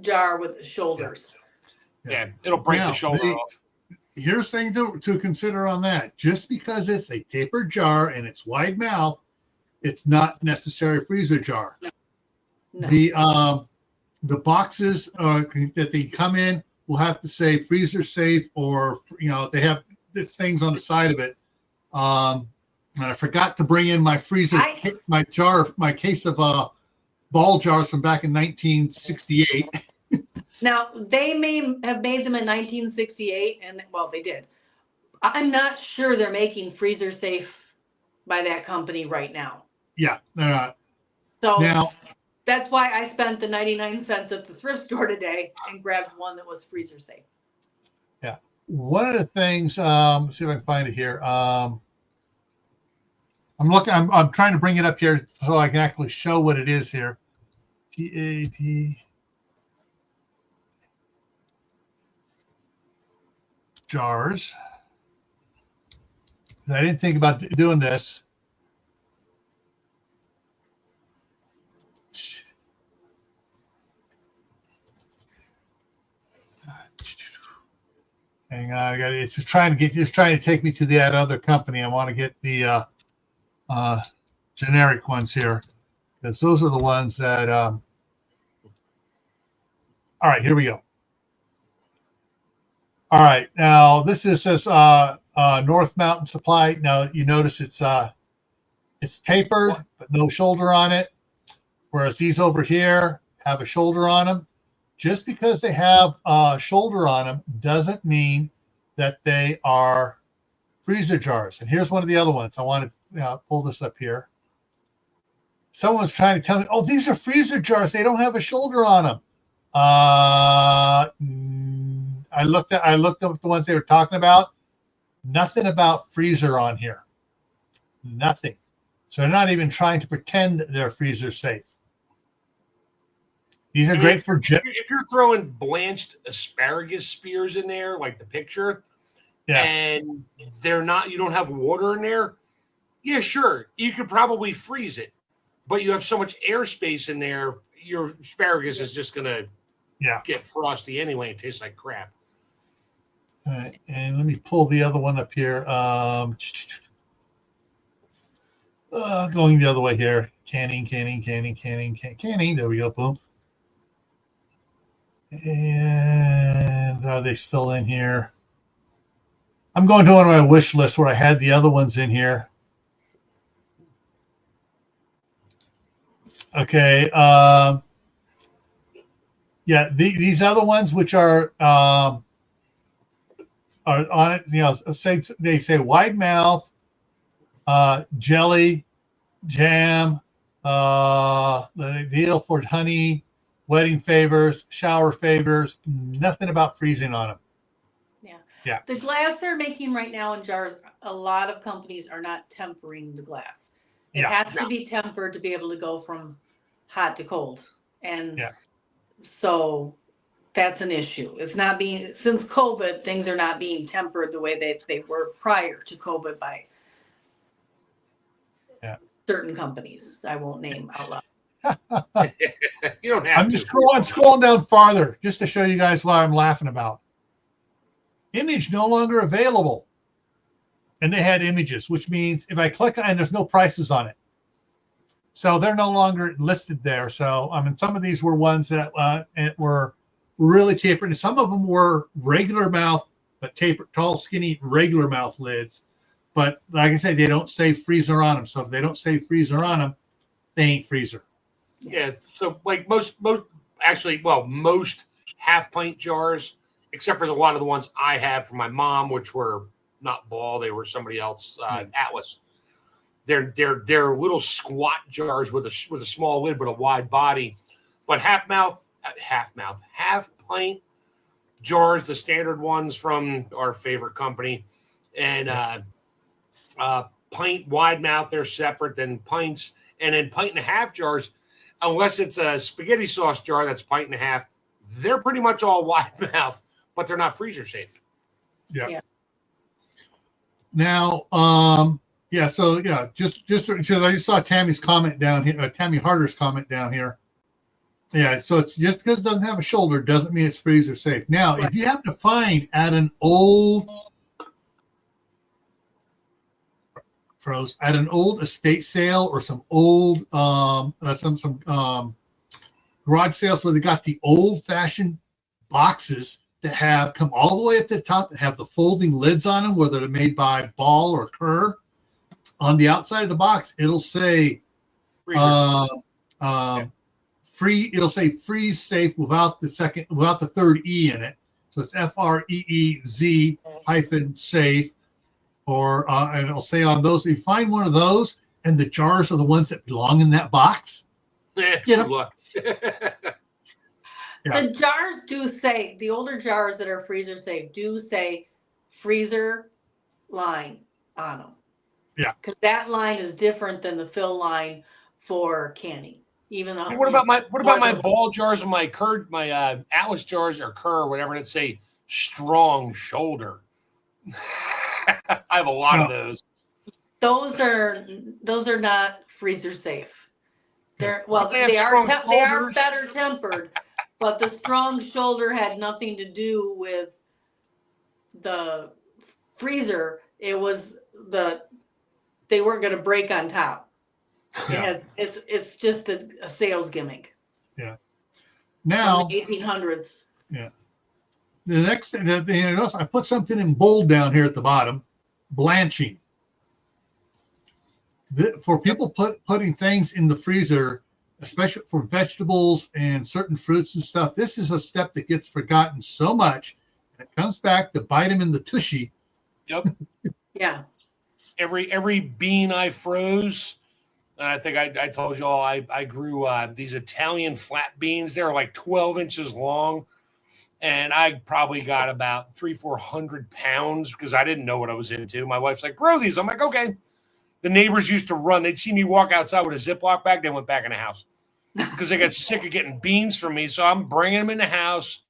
jar with shoulders. Yeah, it'll break the shoulder off. Here's thing to consider on that. Just because it's a tapered jar and it's wide mouth, it's not necessarily a freezer jar. No. The boxes that they come in will have to say freezer safe, or they have things on the side of it. And I forgot to bring in my freezer, my case of ball jars from back in 1968. Now, they may have made them in 1968, and they did. I'm not sure they're making freezer safe by that company right now. Yeah, they're not. So now, that's why I spent the 99 cents at the thrift store today and grabbed one that was freezer safe. Yeah. One of the things, let's see if I can find it here. I'm trying to bring it up here so I can actually show what it is here. PAP. jars. I didn't think about doing this. Hang on, it's just trying to take me to that other company. I want to get the generic ones here, because those are the ones that. All right, here we go. All right, now this is just North Mountain Supply. Now you notice it's tapered but no shoulder on it, whereas these over here have a shoulder on them. Just because they have a shoulder on them doesn't mean that they are freezer jars. And here's one of the other ones. I want to pull this up here. Someone's trying to tell me, oh, these are freezer jars. They don't have a shoulder on them. I looked up the ones they were talking about. Nothing about freezer on here. Nothing. So they're not even trying to pretend that they're freezer safe. These are great for if you're throwing blanched asparagus spears in there, like the picture, and they're not, you don't have water in there. Yeah, sure, you could probably freeze it, but you have so much airspace in there, your asparagus is just gonna get frosty anyway and taste like crap. All right, and let me pull the other one up here. Going the other way here. Canning. There we go. Boom. And are they still in here? I'm going to one of my wish lists where I had the other ones in here. Okay. These other ones, which are on it, they say wide mouth, jelly, jam, the deal for honey, wedding favors, shower favors, nothing about freezing on them. Yeah. The glass they're making right now in jars, a lot of companies are not tempering the glass. It has to be tempered to be able to go from hot to cold. And so that's an issue. It's not being, since COVID, things are not being tempered the way that they were prior to COVID by certain companies. I won't name out loud. You don't have I'm scrolling down farther just to show you guys what I'm laughing about. Image no longer available. And they had images, which means if I click on, there's no prices on it. So they're no longer listed there. So, I mean, some of these were ones that were really tapered. And some of them were regular mouth, but tapered, tall, skinny, regular mouth lids. But like I said, they don't say freezer on them. So if they don't say freezer on them, they ain't freezer. Yeah. So like most half pint jars, except for a lot of the ones I have from my mom, which were not Ball, they were somebody else, Atlas. They're little squat jars with a small lid but a wide body. But half pint jars, the standard ones from our favorite company, and pint wide mouth, they're separate than pints, and then pint and a half jars, unless it's a spaghetti sauce jar that's pint and a half, they're pretty much all wide mouth, but they're not freezer safe. Yeah. Now, so just because I just saw Tammy's comment down here, Tammy Harder's comment down here. Yeah, so it's just because it doesn't have a shoulder doesn't mean it's freezer safe. Now, if you happen to find at an old estate sale or some old garage sales where they got the old-fashioned boxes that have come all the way up to the top and have the folding lids on them, whether they're made by Ball or Kerr. On the outside of the box, it'll say it'll say freeze safe without the third E in it. So it's FREEZ -safe, or and it'll say on those, if you find one of those and the jars are the ones that belong in that box, get them. Luck. The jars do say, the older jars that are freezer safe do say freezer line on them. Yeah. Because that line is different than the fill line for canning. Even though what about my Ball jars and my Atlas jars or Kerr or whatever that say strong shoulder? I have a lot of those. Those are not freezer safe. They are better tempered, but the strong shoulder had nothing to do with the freezer. It was they weren't going to break on top. It's just a sales gimmick. Yeah. Now, from the 1800s. Yeah. The next thing that you notice, I put something in bold down here at the bottom, blanching. For people putting things in the freezer, especially for vegetables and certain fruits and stuff, this is a step that gets forgotten so much, and it comes back to bite them in the tushy. Yep. Yeah. Every bean I froze, and I think I told you all I grew these Italian flat beans. They're like 12 inches long, and I probably got about 300-400 pounds because I didn't know what I was into. My wife's like, grow these. I'm like, okay. The neighbors used to run. They'd see me walk outside with a Ziploc bag. They went back in the house because they got sick of getting beans from me. So I'm bringing them in the house,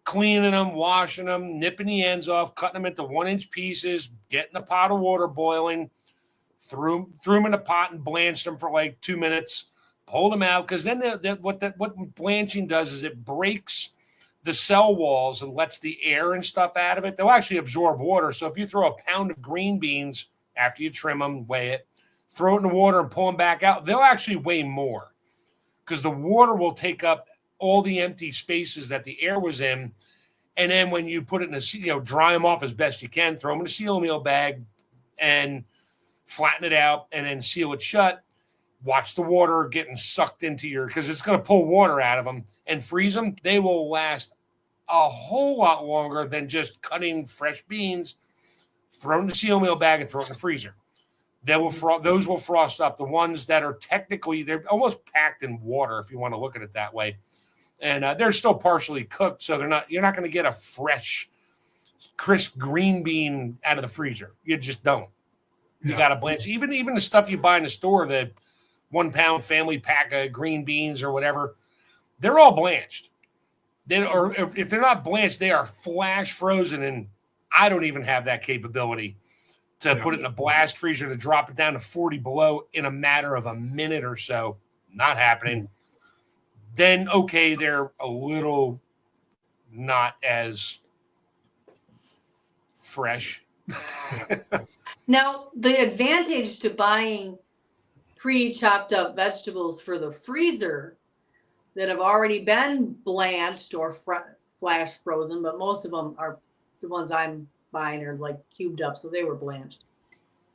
cleaning them, washing them, nipping the ends off, cutting them into 1-inch pieces, getting a pot of water boiling, threw them in a pot and blanched them for like 2 minutes, pulled them out. Because then what blanching does is it breaks the cell walls and lets the air and stuff out of it. They'll actually absorb water. So if you throw a pound of green beans after you trim them, weigh it, throw it in the water and pull them back out, they'll actually weigh more because the water will take up all the empty spaces that the air was in. And then when you put it in dry them off as best you can, throw them in a seal meal bag and flatten it out and then seal it shut. Watch the water getting sucked into because it's going to pull water out of them, and freeze them. They will last a whole lot longer than just cutting fresh beans, throw in the seal meal bag and throw it in the freezer. Those will frost up. The ones that are technically, they're almost packed in water if you want to look at it that way. And they're still partially cooked, so you're not going to get a fresh, crisp green bean out of the freezer. You just don't. You got to blanch. Even the stuff you buy in the store, the 1 pound family pack of green beans or whatever, they're all blanched. Or if they're not blanched, they are flash frozen, and I don't even have that capability to put it in a blast freezer to drop it down to 40 below in a matter of a minute or so. Not happening. Then, okay, they're a little not as fresh. Now, the advantage to buying pre-chopped up vegetables for the freezer that have already been blanched or flash frozen, but most of them are the ones I'm buying are like cubed up, so they were blanched,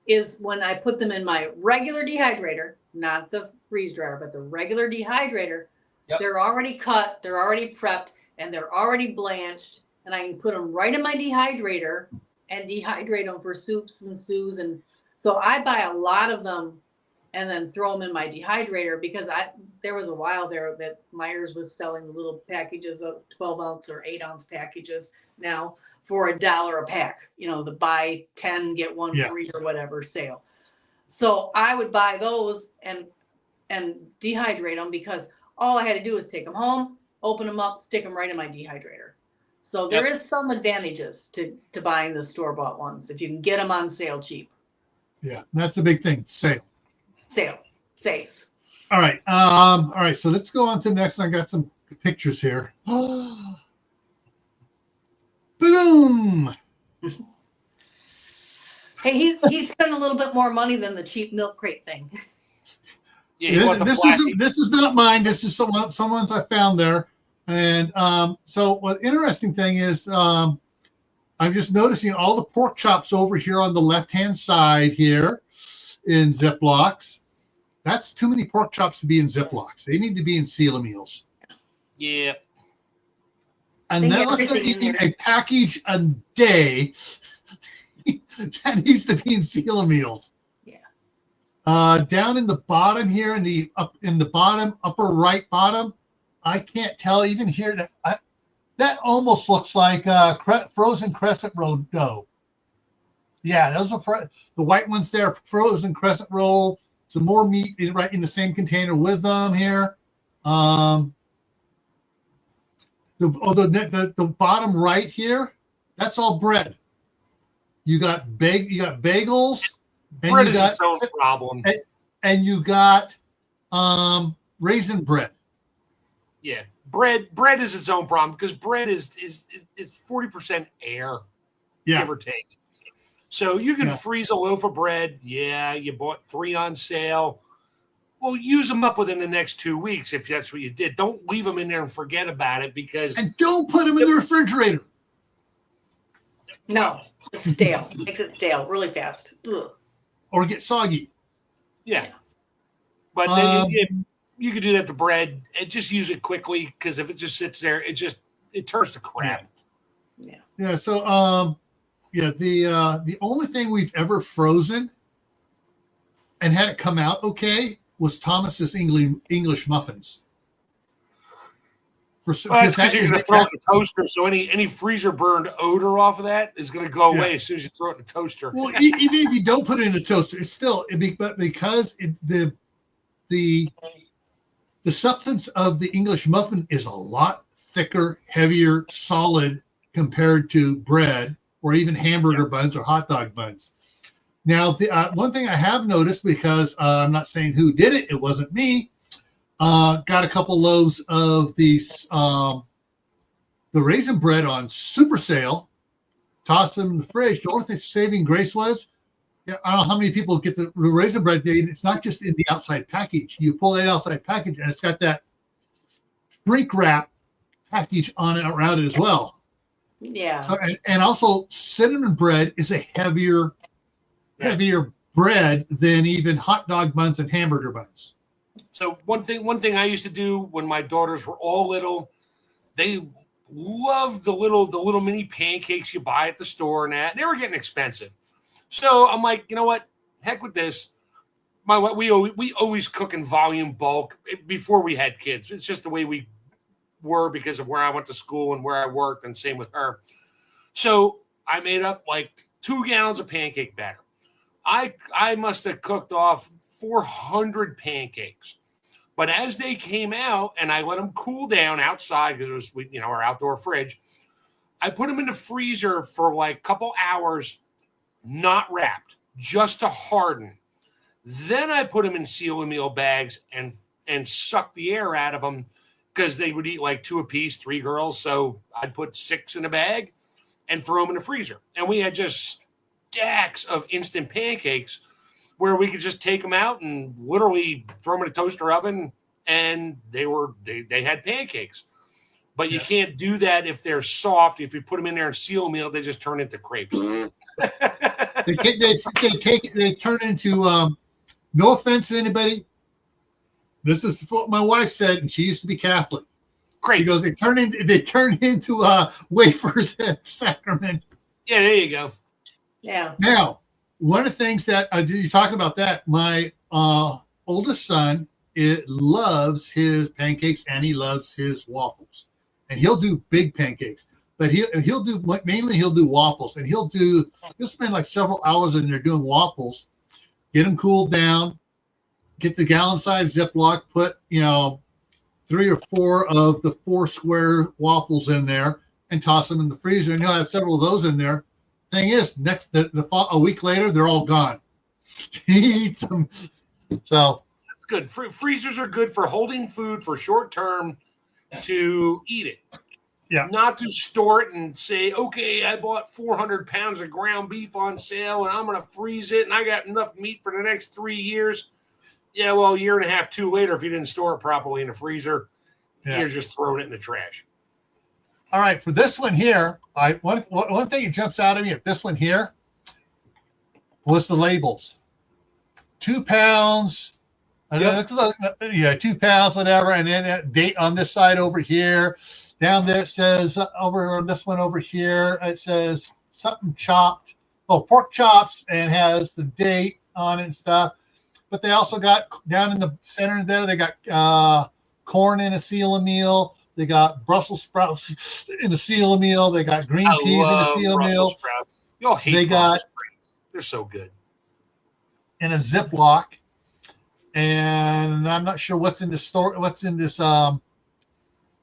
is when I put them in my regular dehydrator, not the freeze dryer, but the regular dehydrator. Yep. They're already cut, they're already prepped, and they're already blanched, and I can put them right in my dehydrator and dehydrate them for soups and stews. And so I buy a lot of them and then throw them in my dehydrator because there was a while there that Myers was selling the little packages of 12 ounce or 8 ounce packages now for $1 a pack, the buy 10, get one free or whatever sale. So I would buy those and dehydrate them because all I had to do was take them home, open them up, stick them right in my dehydrator. So there is some advantages to buying the store-bought ones if you can get them on sale cheap. Yeah, that's the big thing, sale. Saves. All right. All right, so let's go on to the next. I got some pictures here. Boom. Hey, he spent a little bit more money than the cheap milk crate thing. Yeah, this is not mine. This is someone's I found there. And so what interesting thing is I'm just noticing all the pork chops over here on the left-hand side here in Ziplocs. That's too many pork chops to be in Ziplocs. They need to be in seal meals. Yeah. Unless they're eating a package a day, that needs to be in seal meals. Yeah. Down in the bottom here, in the upper right bottom, I can't tell even here that almost looks like frozen crescent roll dough. Yeah, those are the white ones there, frozen crescent roll. Some more meat right in the same container with them here. The bottom right here, that's all bread. You got bagels, and Bread you is got its own problem. and you got raisin bread. Yeah, bread is its own problem because bread is 40% air, give or take. So you can freeze a loaf of bread. Yeah, you bought 3 on sale. Well, use them up within the next 2 weeks if that's what you did. Don't leave them in there and forget about it and don't put them in the refrigerator. No, it's stale. Makes it stale really fast. Ugh. Or get soggy. Yeah. But then you could do that to bread and just use it quickly because if it just sits there, it turns to crap. Yeah. So the only thing we've ever frozen and had it come out okay was Thomas's English muffins. That's because you're going to throw it in the toaster, so any freezer burned odor off of that is going to go away as soon as you throw it in the toaster. Well, even if you don't put it in the toaster, it's still because the substance of the English muffin is a lot thicker, heavier, solid compared to bread or even hamburger buns or hot dog buns. Now, the one thing I have noticed, because I'm not saying who did it, it wasn't me. Got a couple loaves of the raisin bread on super sale. Tossed them in the fridge. The only thing saving grace was, I don't know how many people get the raisin bread. It's not just in the outside package. You pull that outside package, and it's got that shrink wrap package on it around it as well. Yeah. So, and also, cinnamon bread is a heavier bread than even hot dog buns and hamburger buns. So one thing I used to do when my daughters were all little, they loved the little mini pancakes you buy at the store and that. They were getting expensive. So I'm like, you know what? Heck with this. We always cook in volume bulk before we had kids. It's just the way we were because of where I went to school and where I worked, and same with her. So I made up like 2 gallons of pancake batter. I must have cooked off 400 pancakes. But as they came out and I let them cool down outside because it was, our outdoor fridge, I put them in the freezer for like a couple hours, not wrapped, just to harden. Then I put them in seal and meal bags and suck the air out of them because they would eat like 2 apiece, 3 girls. So I'd put 6 in a bag and throw them in the freezer. And we had just stacks of instant pancakes where we could just take them out and literally throw them in a toaster oven, and they had pancakes. But you can't do that if they're soft. If you put them in there and seal meal, they just turn into crepes. they turn into. No offense to anybody. This is what my wife said, and she used to be Catholic. Crepes. She goes, they turn into wafers at sacrament. Yeah, there you go. Yeah. Now, one of the things that you're talking about that my oldest son loves his pancakes and he loves his waffles, and he'll do big pancakes, but he'll do waffles, and he'll spend like several hours in there doing waffles, get them cooled down, get the gallon size Ziploc, put 3 or 4 of the 4 square waffles in there, and toss them in the freezer, and he'll have several of those in there. Thing is, a week later, they're all gone. He eats them. So that's good. Freezers are good for holding food for short term to eat it. Yeah. Not to store it and say, okay, I bought 400 pounds of ground beef on sale and I'm going to freeze it and I got enough meat for the next 3 years. Yeah, well, a year and a half, 2 later, if you didn't store it properly in the freezer, you're just throwing it in the trash. All right, for this one here, one thing that jumps out at me, this one here, was the labels. 2 pounds, 2 pounds, whatever, and then a date on this side over here. Down there it says, over on this one over here, it says something chopped. Oh, pork chops, and has the date on it and stuff. But they also got, down in the center there, they got corn in a seal of meal. They got Brussels sprouts in the seal of meal. They got green peas in the seal of meal. Sprouts. You'll hate they Brussels sprouts. They're so good. In a Ziploc. And I'm not sure what's in the store. What's in this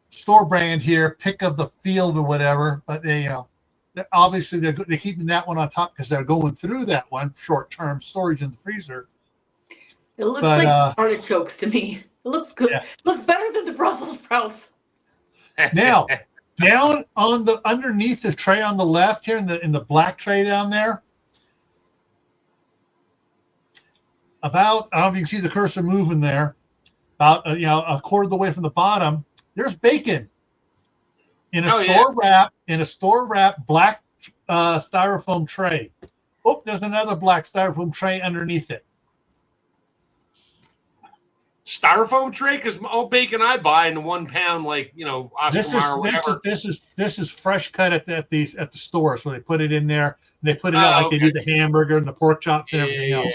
store brand here? Pick of the field or whatever. But they, obviously they're keeping that one on top because they're going through that one short-term storage in the freezer. It looks like artichokes to me. It looks good. Yeah. It looks better than the Brussels sprouts. Now, down on the underneath the tray on the left here in the black tray down there, about, I don't know if you can see the cursor moving there, about a quarter of the way from the bottom, there's bacon in a store wrap black styrofoam tray. Oh, there's another black styrofoam tray underneath it. Styrofoam tray, because all bacon I buy in the 1 pound, like this is fresh cut at the store, so they put it in there and they put it out like they do the hamburger and the pork chops and everything else.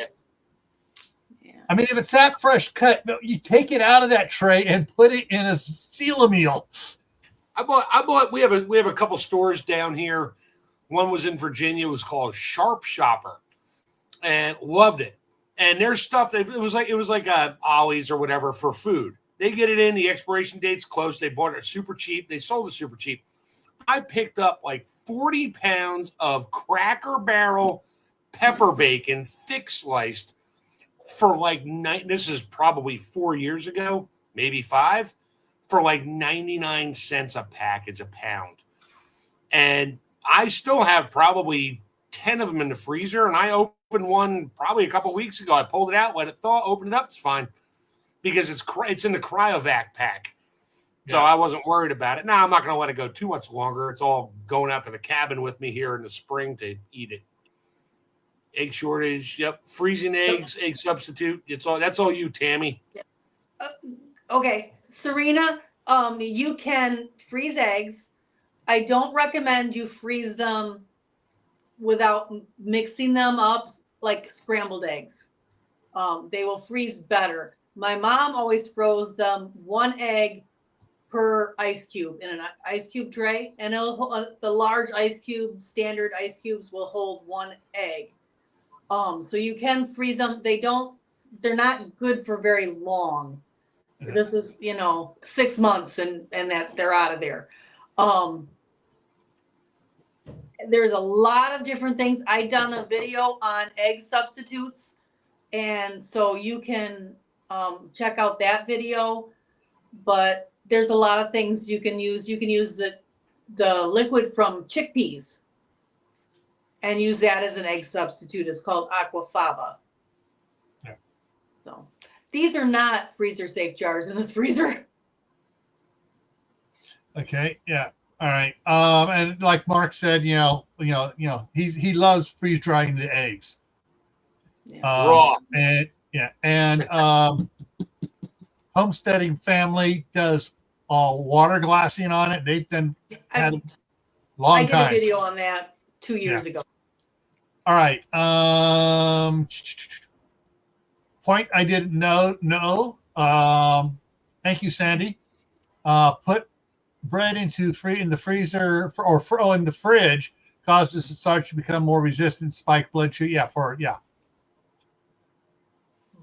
Yeah. I mean, if it's that fresh cut, no, you take it out of that tray and put it in a seal meal. I bought. We have a couple stores down here. One was in Virginia. It was called Sharp Shopper, and loved it. And there's stuff that it was like Ollie's or whatever for food. They get it in, the expiration date's close. They bought it super cheap. They sold it super cheap. I picked up like 40 pounds of Cracker Barrel pepper bacon, thick sliced, for like this is probably 4 years ago, maybe 5, for like 99 cents a package, a pound. And I still have probably 10 of them in the freezer, and I opened one probably a couple weeks ago. I pulled it out, let it thaw, opened it up. It's fine because it's in the cryovac pack. So I wasn't worried about it. Now I'm not going to let it go too much longer. It's all going out to the cabin with me here in the spring to eat it. Egg shortage. Yep. Freezing eggs, egg substitute. That's all you, Tammy. Okay. Serena, you can freeze eggs. I don't recommend you freeze them without mixing them up like scrambled eggs. They will freeze better. My mom always froze them 1 egg per ice cube in an ice cube tray, and the large ice cube, standard ice cubes will hold 1 egg. So you can freeze them. They're not good for very long. This is, 6 months and that they're out of there. There's a lot of different things. I done a video on egg substitutes, and so you can check out that video. But there's a lot of things you can use. You can use the liquid from chickpeas and use that as an egg substitute. It's called aquafaba. Yeah. So these are not freezer safe jars in this freezer. Okay. Yeah. All right. And like Mark said, he loves freeze drying the eggs. Yeah. Raw. And Homesteading family does water glassing on it. They've been had a long time. I did a video on that 2 years ago. All right. Point I didn't know. Thank you, Sandy. Put bread in the freezer or in the fridge causes the starch to become more resistant, spike blood sugar.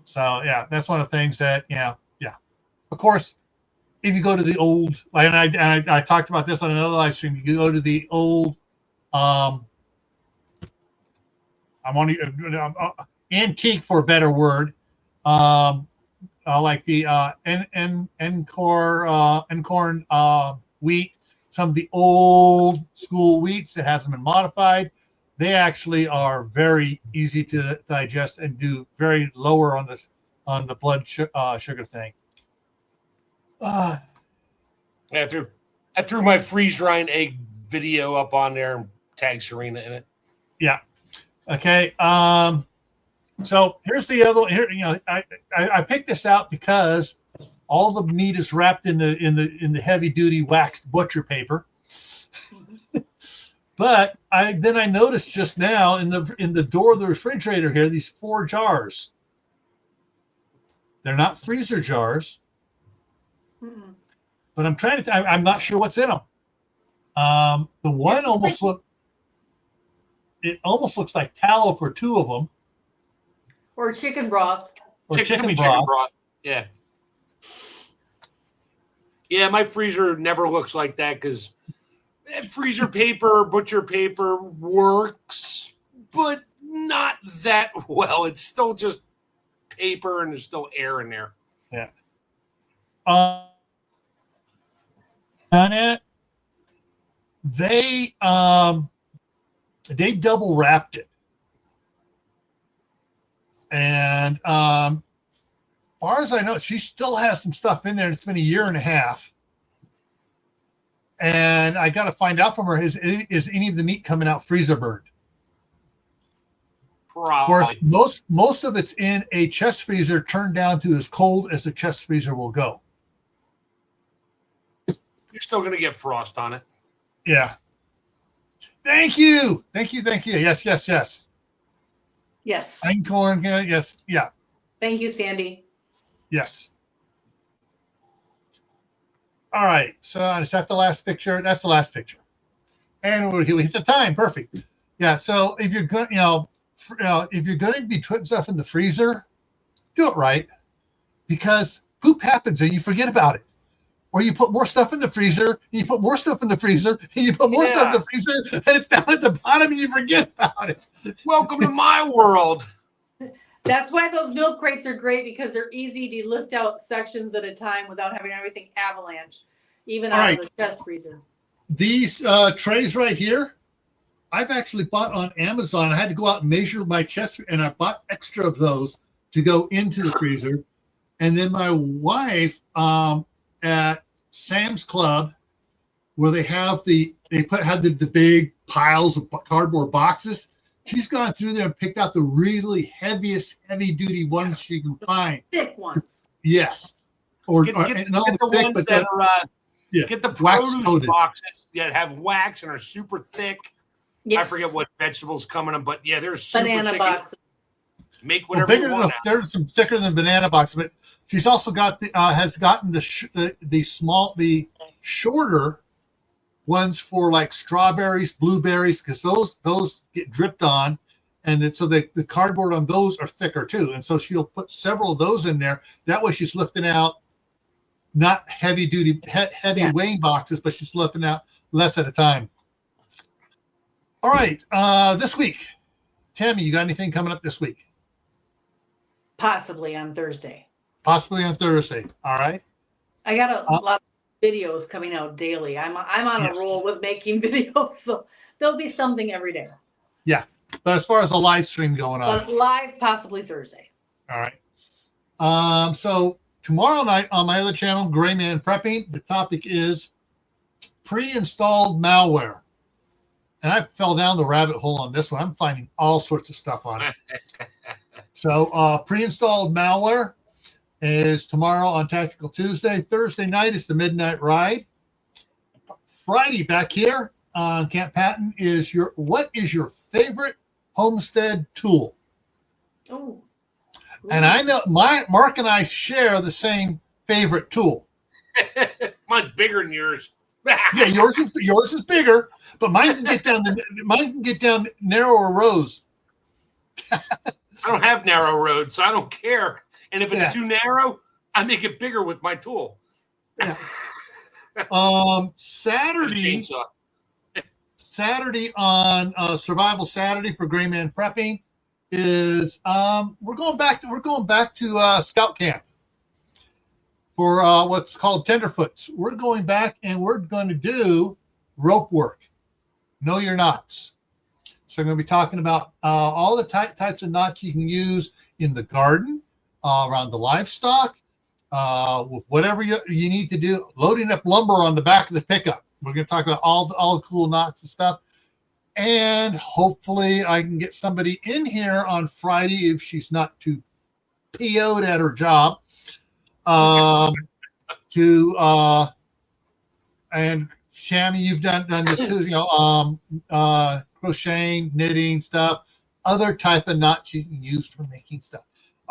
So that's one of the things that Of course, if you go to the old, and I talked about this on another live stream, you go to the old, antique for a better word, like the Encorn wheat, some of the old school wheats that hasn't been modified. They actually are very easy to digest and do very lower on the blood sugar thing. I threw my freeze drying egg video up on there and tagged Serena in it. Yeah. Okay. So here's the other. I picked this out because all the meat is wrapped in the heavy duty waxed butcher paper. But I noticed just now in the door of the refrigerator here these 4 jars. They're not freezer jars. Mm-mm. But I'm not sure what's in them. The one almost looks like tallow for 2 of them. Or chicken broth. Chicken broth. Yeah. Yeah, my freezer never looks like that because Freezer paper, butcher paper works, but not that well. It's still just paper, and there's still air in there. Yeah. On it, they double wrapped it, and far as I know, she still has some stuff in there. It's been a year and a half, and I got to find out from her: is any of the meat coming out freezer burned? Probably. Of course, most of it's in a chest freezer turned down to as cold as a chest freezer will go. You're still going to get frost on it. Yeah. Thank you. Yes. Yes. Einkorn, yes. Yeah. Thank you, Sandy. Yes. All right. So is that the last picture? That's the last picture. And we hit the time. Perfect. Yeah. So if you're going, if you're going to be putting stuff in the freezer, do it right, because poop happens and you forget about it. Or you put more stuff in the freezer, and you put more stuff in the freezer, and you put more stuff in the freezer, and it's down at the bottom, and you forget about it. Welcome to my world. That's why those milk crates are great, because they're easy to lift out sections at a time without having everything avalanche, even out of the chest freezer. These trays right here, I've actually bought on Amazon. I had to go out and measure my chest, and I bought extra of those to go into the freezer. And then my wife at Sam's Club, where they have the big piles of cardboard boxes, she's gone through there and picked out the really heavy duty ones she can find. Thick ones. Yes. Get the produce boxes that have wax and are super thick. Yes. I forget what vegetables come in them, but yeah, they're super banana thick. Boxes. Make whatever you want. They're some thicker than banana box, but she's also got has gotten the shorter ones for like strawberries, blueberries, because those get dripped on, and so the cardboard on those are thicker too. And so she'll put several of those in there. That way she's lifting out not heavy weighing boxes, but she's lifting out less at a time. All right, this week, Tammy, you got anything coming up this week? Possibly on Thursday. All right. I got a lot of videos coming out daily. I'm on a roll with making videos, so there'll be something every day. Yeah, but as far as a live stream going on, but live possibly Thursday. All right. So tomorrow night on my other channel, Gray Man Prepping, the topic is pre-installed malware. And I fell down the rabbit hole on this one. I'm finding all sorts of stuff on it. So pre-installed malware is tomorrow on Tactical Tuesday. Thursday night is the Midnight Ride. Friday back here on Camppatton is what is your favorite homestead tool? Oh. And I know Mark and I share the same favorite tool. Mine's bigger than yours. Yeah, yours is bigger, but mine can get down narrower rows. I don't have narrow roads, so I don't care. And if it's too narrow, I make it bigger with my tool. Yeah. Saturday on Survival Saturday for Gray Man Prepping is we're going back to Scout Camp for what's called tenderfoots. We're going back and we're going to do rope work. Know your knots. So I'm going to be talking about all the types of knots you can use in the garden, around the livestock, with whatever you need to do, loading up lumber on the back of the pickup. We're going to talk about all the cool knots and stuff. And hopefully I can get somebody in here on Friday if she's not too PO'd at her job. And Tammy, you've done this too, crocheting, knitting stuff, other type of knots you can use for making stuff.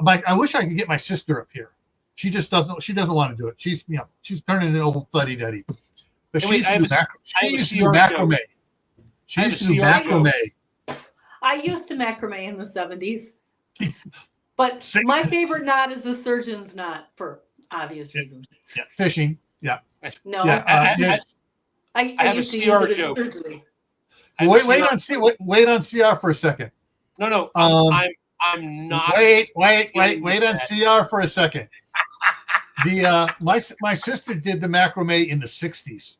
I wish I could get my sister up here. She just doesn't want to do it. She's turning into an old fuddy duddy. But she used to do macrame. She used to do macrame. I used to macrame in the 70s. But my favorite knot is the surgeon's knot for obvious reasons. Yeah, fishing. Yeah. No. I I have a used to CR use it as joke. surgery. Wait on CR for a second. No, I'm not. Wait on CR for a second. My sister did the macrame in the 60s.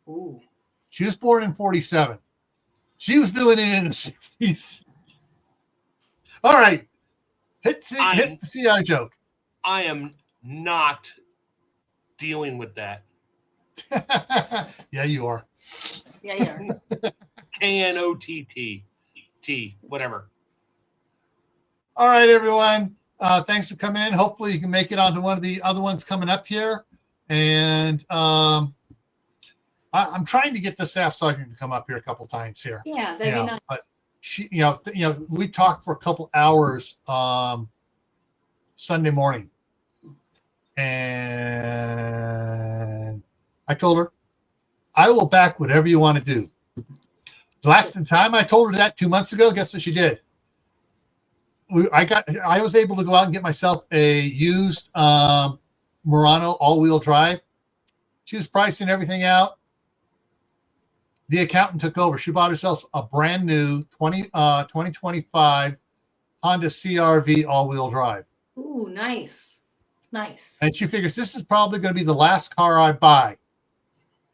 Ooh. She was born in 47. She was doing it in the 60s. All right. Hit the CR joke. I am not dealing with that. Yeah, you are. Yeah, yeah. KNOTT, whatever. All right, everyone. Thanks for coming in. Hopefully you can make it onto one of the other ones coming up here. And I'm trying to get the staff sergeant to come up here a couple times here. Yeah, that'd be nice. But she, we talked for a couple hours Sunday morning, and I told her, I will back whatever you want to do. Last time I told her that 2 months ago, guess what she did? I was able to go out and get myself a used Murano all-wheel drive. She was pricing everything out. The accountant took over. She bought herself a brand new 2025 Honda CR-V all-wheel drive. Ooh, nice. Nice. And she figures this is probably going to be the last car I buy.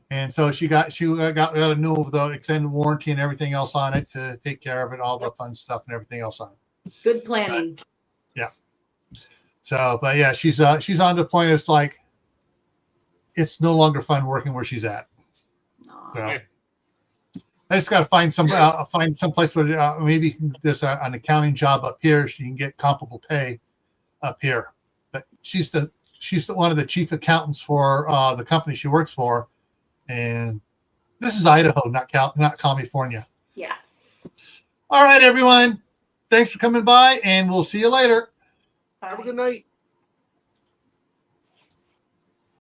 And so she got a new with the extended warranty and everything else on it to take care of it, all the fun stuff and everything else on it. Good planning. Yeah. So, but yeah, she's on the point. It's like it's no longer fun working where she's at. So I just got to find some place where maybe there's an accounting job up here. She can get comparable pay up here. But she's one of the chief accountants for the company she works for, and this is Idaho, not California. Yeah. All right, everyone. Thanks for coming by, and we'll see you later. Have a good night.